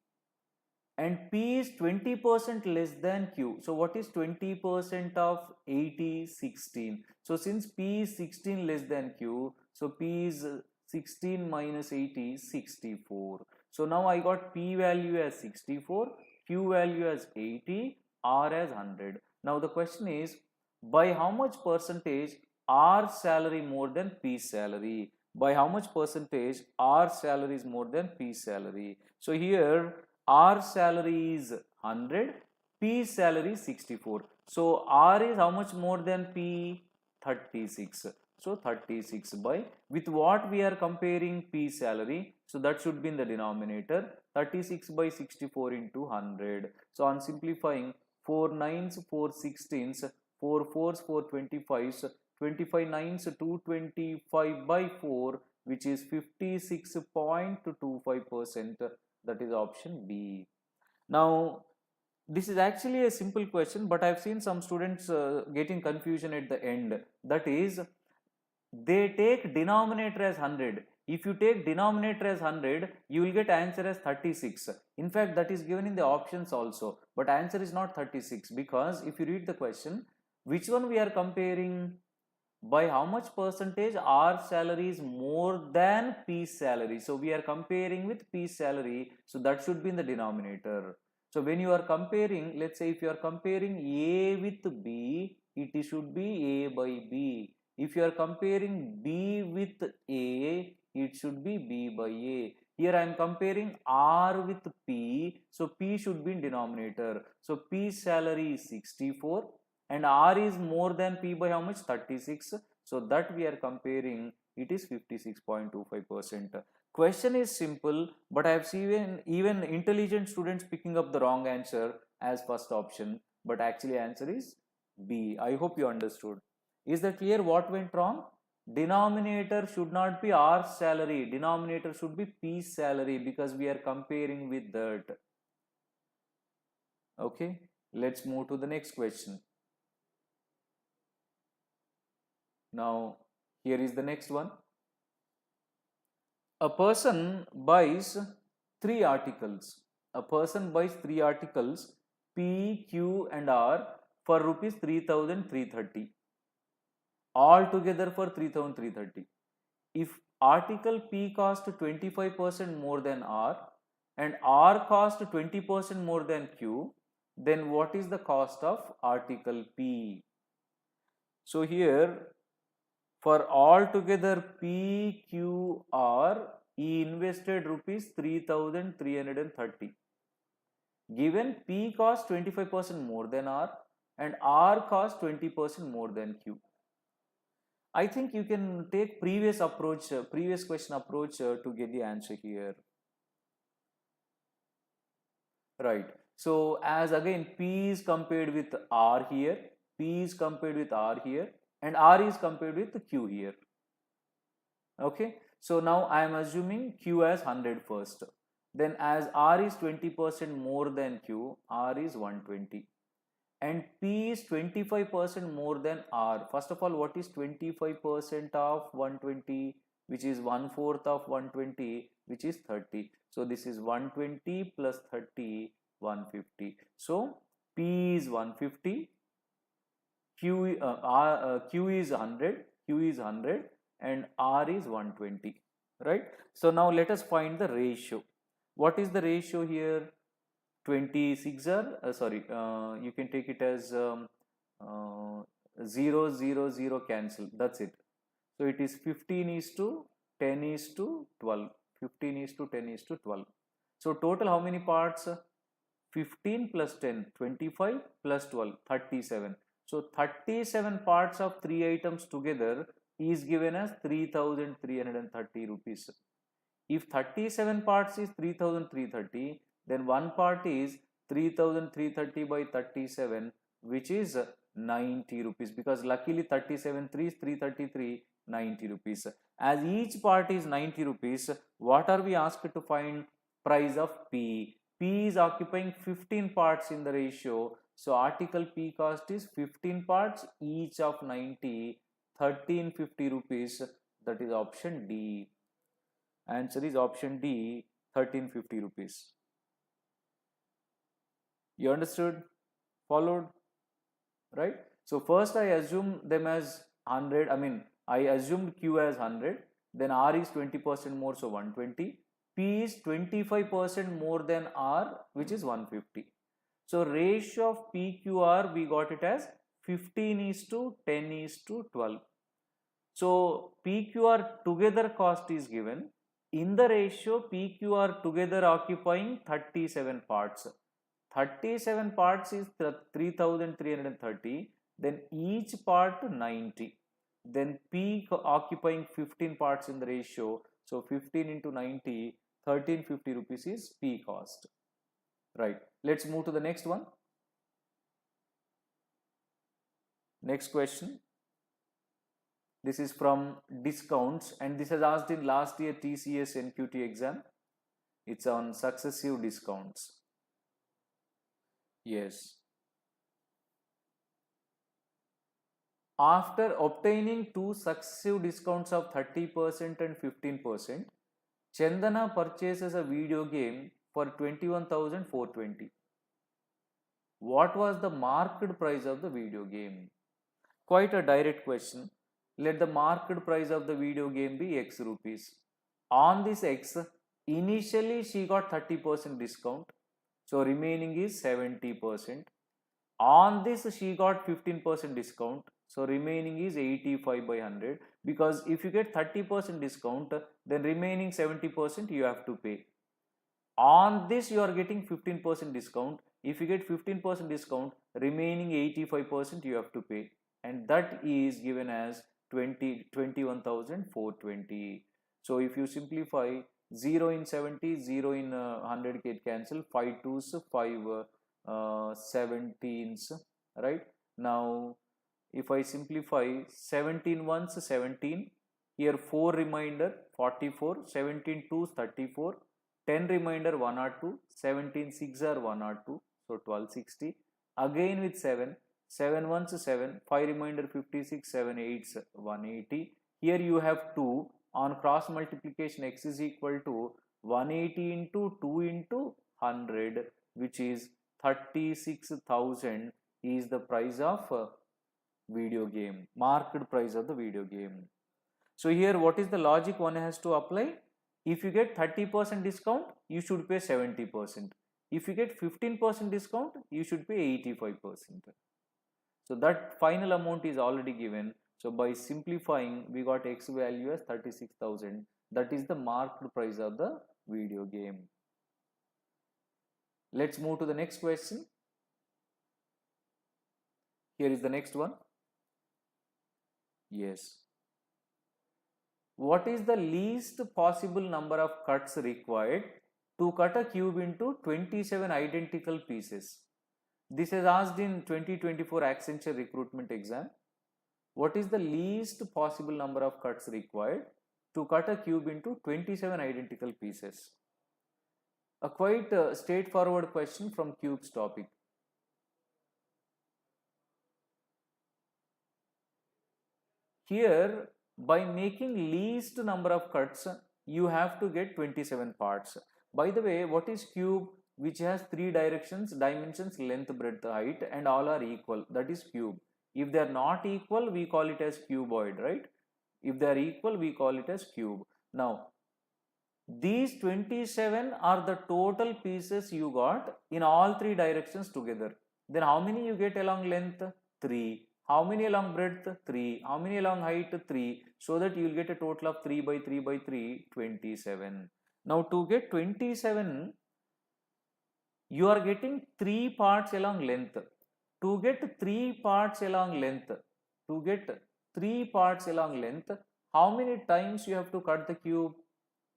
And P is 20% less than Q. So what is 20% of 80? 16. So since P is 16 less than Q, so P is 16 minus 80 is 64. So now I got P value as 64, Q value as 80, R as 100. Now the question is, by how much percentage R salary more than P salary? By how much percentage R salary is more than P salary? So here R salary is 100, P salary is 64. So R is how much more than P? 36. So 36 by, with what we are comparing P salary, so that should be in the denominator, 36 by 64 into 100. So on simplifying, 4 9s, 4 16s, 4 4s, 4 25s, 25 9s, 225 by 4, which is 56.25%. That is option B. Now, this is actually a simple question, but I have seen some students getting confusion at the end. That is, they take denominator as 100. If you take denominator as 100, you will get answer as 36. In fact, that is given in the options also. But answer is not 36 because if you read the question, which one we are comparing? By how much percentage R salary is more than P salary? So we are comparing with P salary, so that should be in the denominator. So when you are comparing, let's say if you are comparing A with B, it should be A by B. If you are comparing B with A, it should be B by A. Here I am comparing R with P, so P should be in denominator. So P salary is 64 and R is more than P by how much? 36. So that we are comparing, it is 56.25%. Question is simple, but I have seen even intelligent students picking up the wrong answer as first option, but actually answer is B. I hope you understood. Is that clear what went wrong? Denominator should not be R salary, denominator should be P salary because we are comparing with that. Okay, let's move to the next question. Now, here is the next one. A person buys 3 articles. A person buys 3 articles P, Q and R for rupees 3,330. All together for 3,330. If article P cost 25% more than R and R cost 20% more than Q, then what is the cost of article P? So here, for all together P, Q, R, he invested rupees 3,330. Given P cost 25% more than R and R cost 20% more than Q. I think you can take previous approach, previous question approach to get the answer here. Right. So as again P is compared with R here, P is compared with R here, and R is compared with Q here. Okay. So now I am assuming Q as 100 first. Then as R is 20% more than Q, R is 120. And P is 25% more than R. First of all, what is 25% of 120? Which is 1/4 of 120, which is 30. So this is 120 plus 30, 150. So P is 150, Q is 100, Q is 100, and R is 120. Right? So now let us find the ratio. What is the ratio here? 26 are you can take it as 0 0 0 cancel, that's it. So it is 15 is to 10 is to 12, 15 is to 10 is to 12. So total how many parts? 15 plus 10, 25 plus 12, 37. So 37 parts of 3 items together is given as 3,330 rupees. If 37 parts is 3,330, then one part is 3,330 by 37, which is 90 rupees, because luckily 37 3 is 333, 90 rupees. As each part is 90 rupees, what are we asked to find? Price of P. P is occupying 15 parts in the ratio. So article P cost is 15 parts, each of 90, 1350 rupees. That is option D. Answer is option D, 1350 rupees. You understood? Followed? Right? So first I assume them as 100. I assumed Q as 100. Then R is 20% more, so 120. P is 25% more than R, which is 150. So ratio of PQR, we got it as 15 is to 10 is to 12. So PQR together cost is given. In the ratio, PQR together occupying 37 parts. 37 parts is 3,330. Then each part 90. Then P occupying 15 parts in the ratio. So 15 into 90, 1350 rupees is P cost. Right. Let's move to the next one. Next question. This is from discounts, and this is asked in last year TCS NQT exam. It's on successive discounts. Yes. After obtaining two successive discounts of 30% and 15%, Chandana purchases a video game for 21,420. What was the market price of the video game? Quite a direct question. Let the market price of the video game be X rupees. On this X, initially she got 30% discount. So remaining is 70%. On this she got 15% discount. So remaining is 85 by 100. Because if you get 30% discount, then remaining 70% you have to pay. On this you are getting 15% discount. If you get 15% discount, remaining 85% you have to pay. And that is given as 21,420. So if you simplify, 0 in 70, 0 in 100 get cancel, 5 2s, 5 17s, right? Now if I simplify, 17 ones 17, here 4 remainder 44, 17 2s 34, 10 remainder 102, 17 6 are 102, so 1260. Again with 7, 7 ones 7, 5 remainder 56, 7 8s 180. Here you have 2. On cross multiplication, x is equal to 180 into 2 into 100, which is 36,000 is the price of video game, market price of the video game. So here what is the logic one has to apply? If you get 30% discount, you should pay 70%. If you get 15% discount, you should pay 85%. So that final amount is already given. So by simplifying, we got X value as 36,000. That is the marked price of the video game. Let's move to the next question. Here is the next one. Yes. What is the least possible number of cuts required to cut a cube into 27 identical pieces? This is asked in 2024 Accenture recruitment exam. What is the least possible number of cuts required to cut a cube into 27 identical pieces? A quite straightforward question from cube's topic. Here, by making least number of cuts, you have to get 27 parts. By the way, what is cube? Which has three directions, dimensions, length, breadth, height, and all are equal. That is cube. If they are not equal, we call it as cuboid, right? If they are equal, we call it as cube. Now, these 27 are the total pieces you got in all three directions together. Then how many you get along length? 3. How many along breadth? 3. How many along height? 3. So that you will get a total of 3 by 3 by 3, 27. Now to get 27, you are getting 3 parts along length. To get 3 parts along length, how many times you have to cut the cube?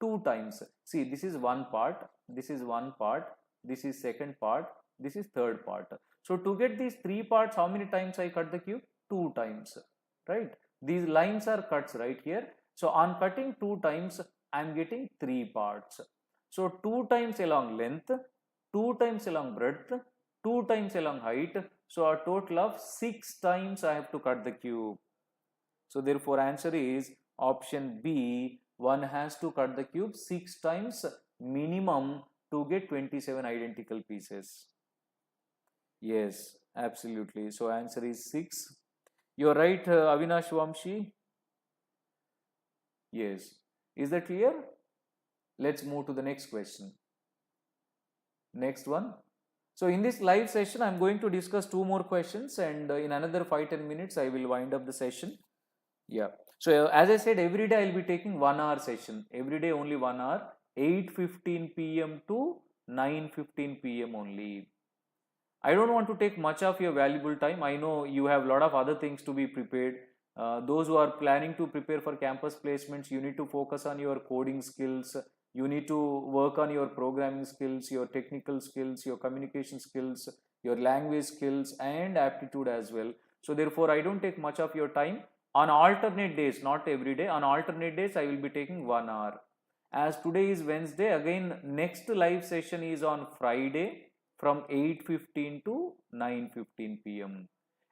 2 times. See, this is one part, this is one part, this is second part, this is third part. So to get these 3 parts, how many times I cut the cube? 2 times, right? These lines are cuts right here. So on cutting 2 times, I am getting 3 parts. So 2 times along length, 2 times along breadth, 2 times along height. So a total of 6 times I have to cut the cube. So therefore answer is option B. One has to cut the cube 6 times minimum to get 27 identical pieces. Yes, absolutely. So answer is 6. You are right, Avinash Vamshi. Yes. Is that clear? Let's move to the next question. Next one. So in this live session, I am going to discuss 2 more questions, and in another 5-10 minutes, I will wind up the session. Yeah. So as I said, every day I will be taking 1 hour session. Every day only 1 hour, 8:15 p.m. to 9:15 p.m. only. I don't want to take much of your valuable time. I know you have a lot of other things to be prepared. Those who are planning to prepare for campus placements, you need to focus on your coding skills. You need to work on your programming skills, your technical skills, your communication skills, your language skills, and aptitude as well. So therefore, I don't take much of your time. On alternate days, not every day, on alternate days, I will be taking 1 hour. As today is Wednesday, again, next live session is on Friday from 8:15 to 9:15 p.m.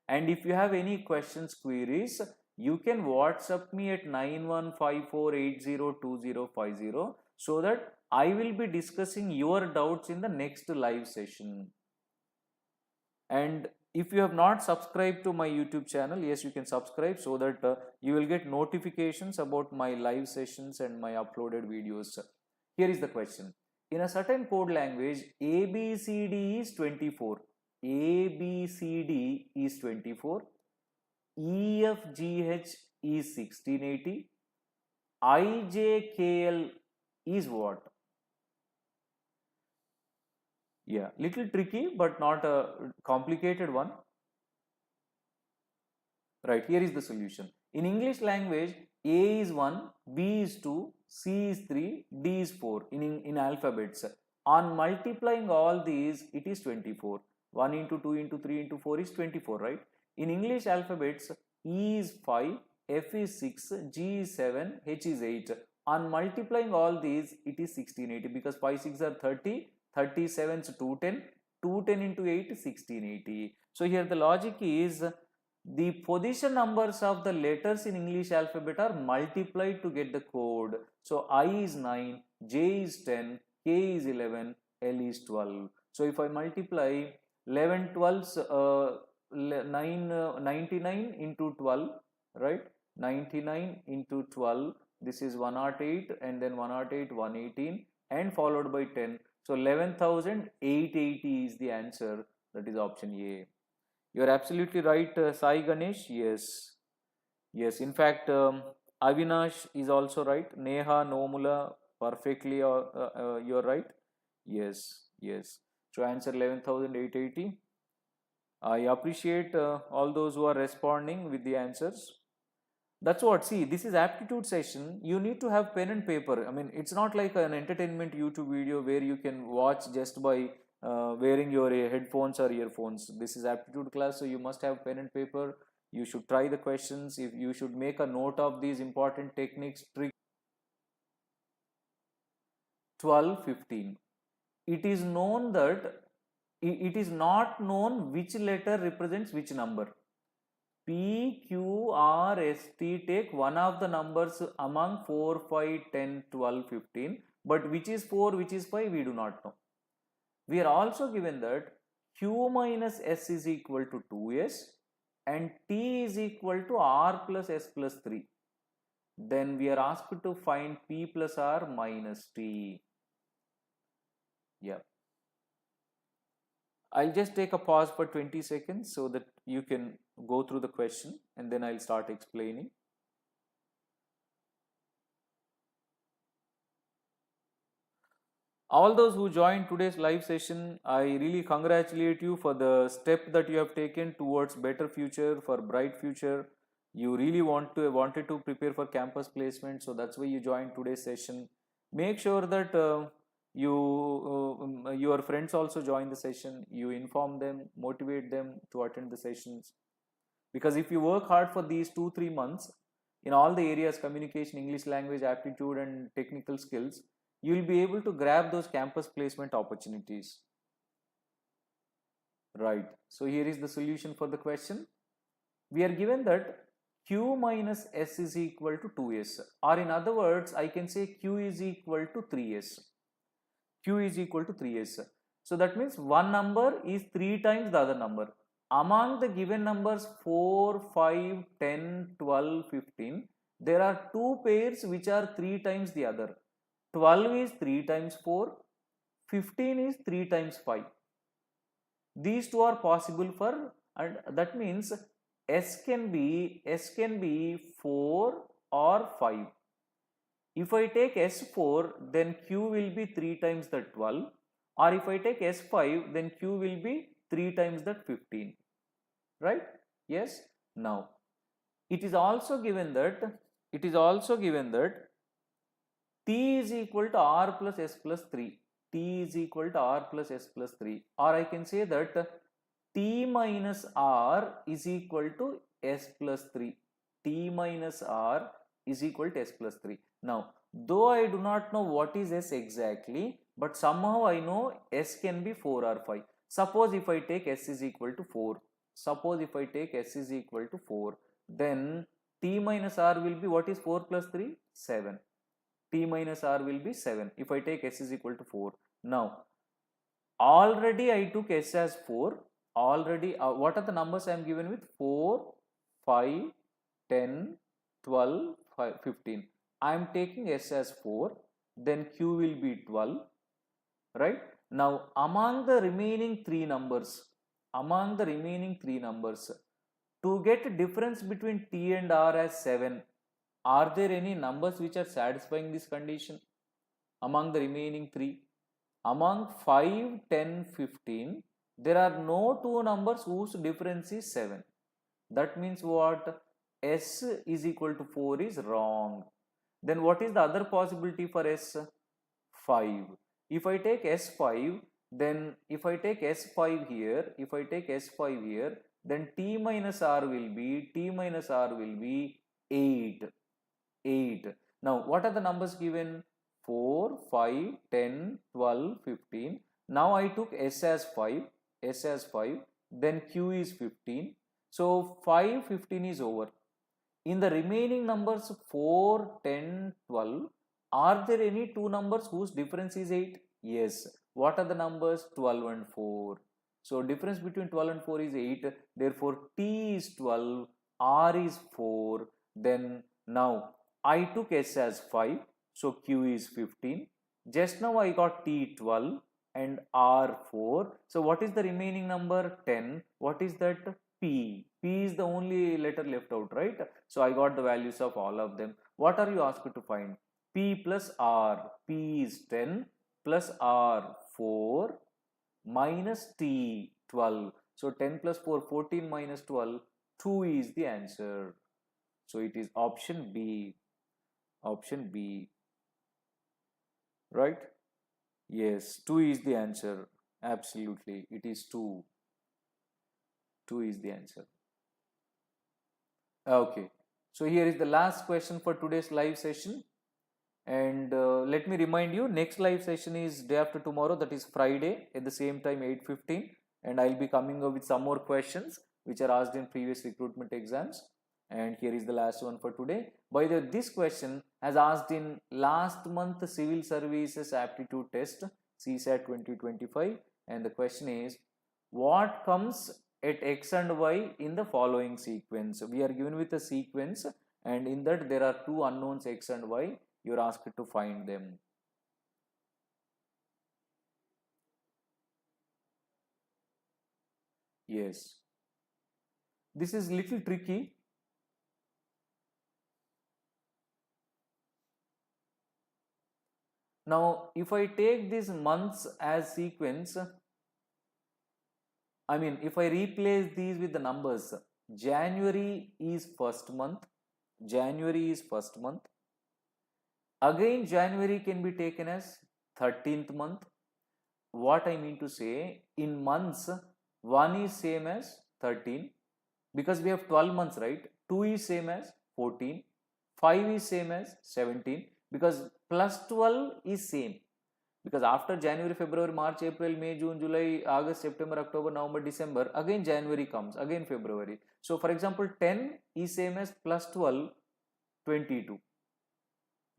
And if you have any questions, queries, you can WhatsApp me at 9154802050 so that I will be discussing your doubts in the next live session. And if you have not subscribed to my YouTube channel, yes, you can subscribe so that you will get notifications about my live sessions and my uploaded videos. Here is the question. In a certain code language, ABCD is 24. ABCD is 24. EFGH is 1680. IJKL is what? Yeah, little tricky, but not a complicated one. Right, here is the solution. In English language, A is 1, B is 2, C is 3, D is 4 in alphabets. On multiplying all these, it is 24. 1 into 2 into 3 into 4 is 24, right? In English alphabets, E is 5, F is 6, G is 7, H is 8. On multiplying all these, it is 1680 because 5 6 are 30, 37 is 210, 210 into 8 is 1680. So here the logic is the position numbers of the letters in English alphabet are multiplied to get the code. So I is 9, J is 10, K is 11, L is 12. So if I multiply 11 12s, 99 into 12, right? 99 into 12, this is 108, and then 108, 118, and followed by 10. So 11,880 is the answer. That is option A. You are absolutely right, Sai Ganesh. Yes. Yes. In fact, Avinash is also right. Neha, Nomula, perfectly, you're right. Yes, yes. So answer 11,880. I appreciate all those who are responding with the answers. That's what, see, this is aptitude session. You need to have pen and paper. I mean, it's not like an entertainment YouTube video where you can watch just by wearing your headphones or earphones. This is aptitude class, so you must have pen and paper. You should try the questions. If you should make a note of these important techniques, tricks. 12, 15. It is known that it is not known which letter represents which number. P, Q, R, S, T, take one of the numbers among 4, 5, 10, 12, 15. But which is 4, which is 5, we do not know. We are also given that Q minus S is equal to 2S and T is equal to R plus S plus 3. Then we are asked to find P plus R minus T. Yeah. I'll just take a pause for 20 seconds so that you can go through the question and then I'll start explaining. All those who joined today's live session, I really congratulate you for the step that you have taken towards better future, for bright future. You really wanted to prepare for campus placement, so that's why you joined today's session. Make sure that your friends also join the session. You inform them, motivate them to attend the sessions. Because if you work hard for these 2-3 months in all the areas, communication, English language, aptitude and technical skills, you will be able to grab those campus placement opportunities. Right. So here is the solution for the question. We are given that Q minus S is equal to 2S, or in other words, I can say Q is equal to 3S. Q is equal to 3S. So that means one number is 3 times the other number. Among the given numbers 4, 5, 10, 12, 15, there are two pairs which are 3 times the other. 12 is 3 times 4, 15 is 3 times 5. These two are possible for, and that means S can be 4 or 5. If I take S4, then Q will be 3 times the 12, or if I take S5, then Q will be 3 times that 15. Right? Yes. Now, it is also given that T is equal to R plus S plus 3. T is equal to R plus S plus 3. Or I can say that T minus R is equal to S plus 3. T minus R is equal to S plus 3. Now, though I do not know what is S exactly, but somehow I know S can be 4 or 5. Suppose if I take S is equal to 4. Then T minus R will be, what is 4 plus 3? 7. T minus R will be 7 if I take S is equal to 4. Now, already I took S as 4. Already, what are the numbers I am given with? 4, 5, 10, 12, 15. I am taking S as 4. Then Q will be 12. Right? Now, among the remaining three numbers, to get difference between T and R as 7, are there any numbers which are satisfying this condition among the remaining three? Among 5, 10, 15, there are no two numbers whose difference is 7. That means what? S is equal to 4 is wrong. Then what is the other possibility for S? 5. If I take S5, then if I take S5 here, then T minus R will be 8. 8. Now, what are the numbers given? 4, 5, 10, 12, 15. Now, I took S as 5, then Q is 15. So, 5, 15 is over. In the remaining numbers 4, 10, 12, are there any two numbers whose difference is 8? Yes. What are the numbers? 12 and 4. So, difference between 12 and 4 is 8. Therefore, T is 12, R is 4. Then, now, I took S as 5. So, Q is 15. Just now, I got T 12. and R4. So what is the remaining number? 10. What is that? P. P is the only letter left out, right? So I got the values of all of them. What are you asked to find? P plus R. P is 10 plus R 4 minus T 12. So 10 plus 4, 14 minus 12, 2 is the answer. So it is option B. Option B. Right? Yes, 2 is the answer. Absolutely. It is 2. 2 is the answer. Okay. So here is the last question for today's live session. And let me remind you, next live session is day after tomorrow, that is Friday at the same time 8:15, and I'll be coming up with some more questions which are asked in previous recruitment exams. And here is the last one for today. By the way, this question has asked in last month Civil Services Aptitude Test CSAT 2025, and the question is, what comes at X and Y in the following sequence? We are given with a sequence, and in that there are two unknowns X and Y. You are asked to find them. Yes. This is little tricky. Now, if I take these months as sequence, if I replace these with the numbers, January is first month. January is first month. Again, January can be taken as 13th month. What I mean to say, in months, 1 is same as 13 because we have 12 months, right? 2 is same as 14, 5 is same as 17 because plus 12 is same. Because after January, February, March, April, May, June, July, August, September, October, November, December, again January comes, again February. So for example, 10 is same as plus 12, 22.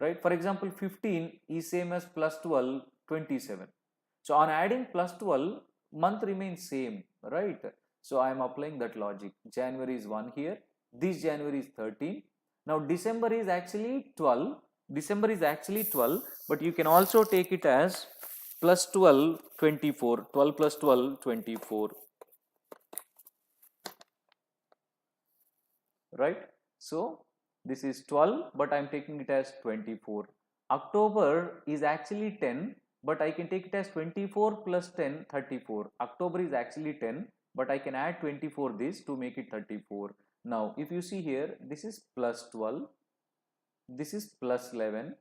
Right? For example, 15 is same as plus 12, 27. So on adding plus 12, month remains same, right? So I am applying that logic. January is 1 here. This January is 13. Now December is actually 12. December is actually 12, but you can also take it as plus 12, 24. 12 plus 12, 24. Right? So this is 12, but I am taking it as 24. October is actually 10, but I can take it as 24 plus 10, 34. October is actually 10, but I can add 24 this to make it 34. Now, if you see here, this is plus 12, this is plus 11,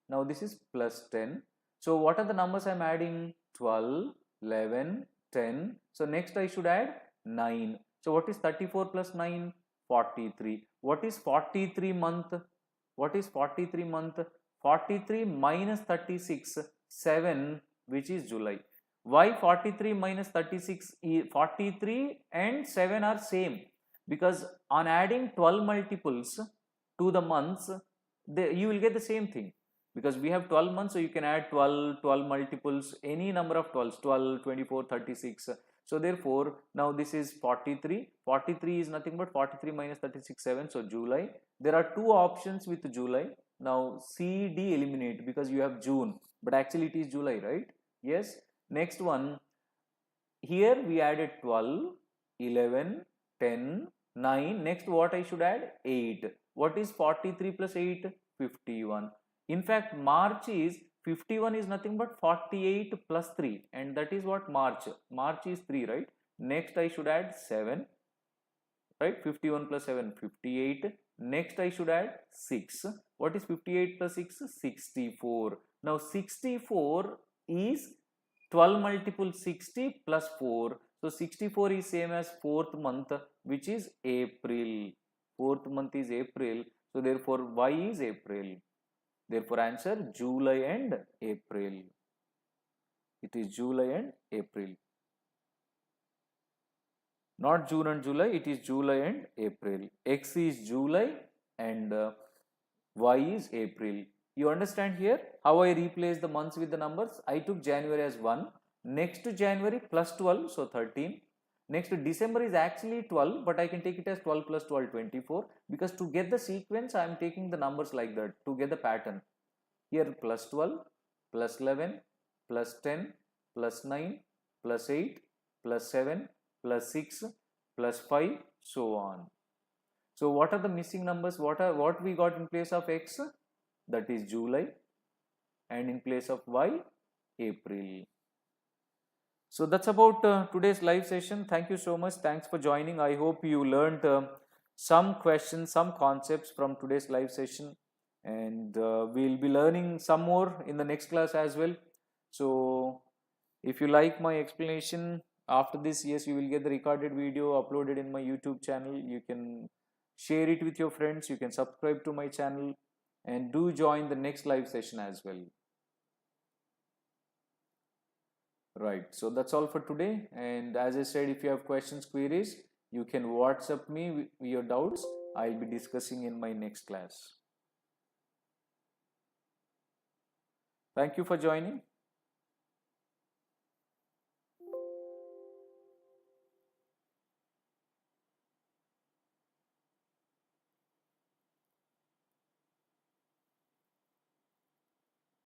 now this is plus 10. So what are the numbers I am adding? 12, 11, 10. So next I should add 9. So what is 34 plus 9? 43. What is 43 month? What is 43 month? 43 minus 36, 7, which is July. Why 43 minus 36? 43 and 7 are same, because on adding 12 multiples to the months, you will get the same thing, because we have 12 months, so you can add 12 multiples, any number of 12s, 12, 24, 36. So therefore, now this is 43. 43 is nothing but 43 minus 36, 7. So July. There are two options with July. Now C, D eliminate because you have June, but actually it is July, right? Yes. Next one. Here we added 12, 11, 10, 9. Next what I should add? 8. What is 43 plus 8? 51. In fact, March is 51 is nothing but 48 plus 3, and that is what March. March is 3, right? Next I should add 7, right? 51 plus 7, 58. Next I should add 6. What is 58 plus 6? 64. Now 64 is 12 multiple 60 plus 4. So 64 is same as 4th month, which is April. 4th month is April. So therefore Y is April. Therefore answer July and April. It is July and April. Not June and July, it is July and April. X is July and Y is April. You understand here how I replace the months with the numbers? I took January as 1. Next to January plus 12, so 13. Next to December is actually 12, but I can take it as 12 plus 12, 24. Because to get the sequence, I am taking the numbers like that to get the pattern. Here plus 12, plus 11, plus 10, plus 9 plus 8 plus 7 plus 6 plus 5, so on. So what are the missing numbers? What we got in place of X? That is July, and in place of Y, April. So that's about today's live session. Thank you so much. Thanks for joining. I hope you learned some questions, some concepts from today's live session, and we'll be learning some more in the next class as well. So if you like my explanation after this, yes, you will get the recorded video uploaded in my YouTube channel. You can share it with your friends. You can subscribe to my channel and do join the next live session as well. Right, so that's all for today, and as I said, if you have questions, queries, you can WhatsApp me with your doubts. I'll be discussing in my next class. Thank you for joining.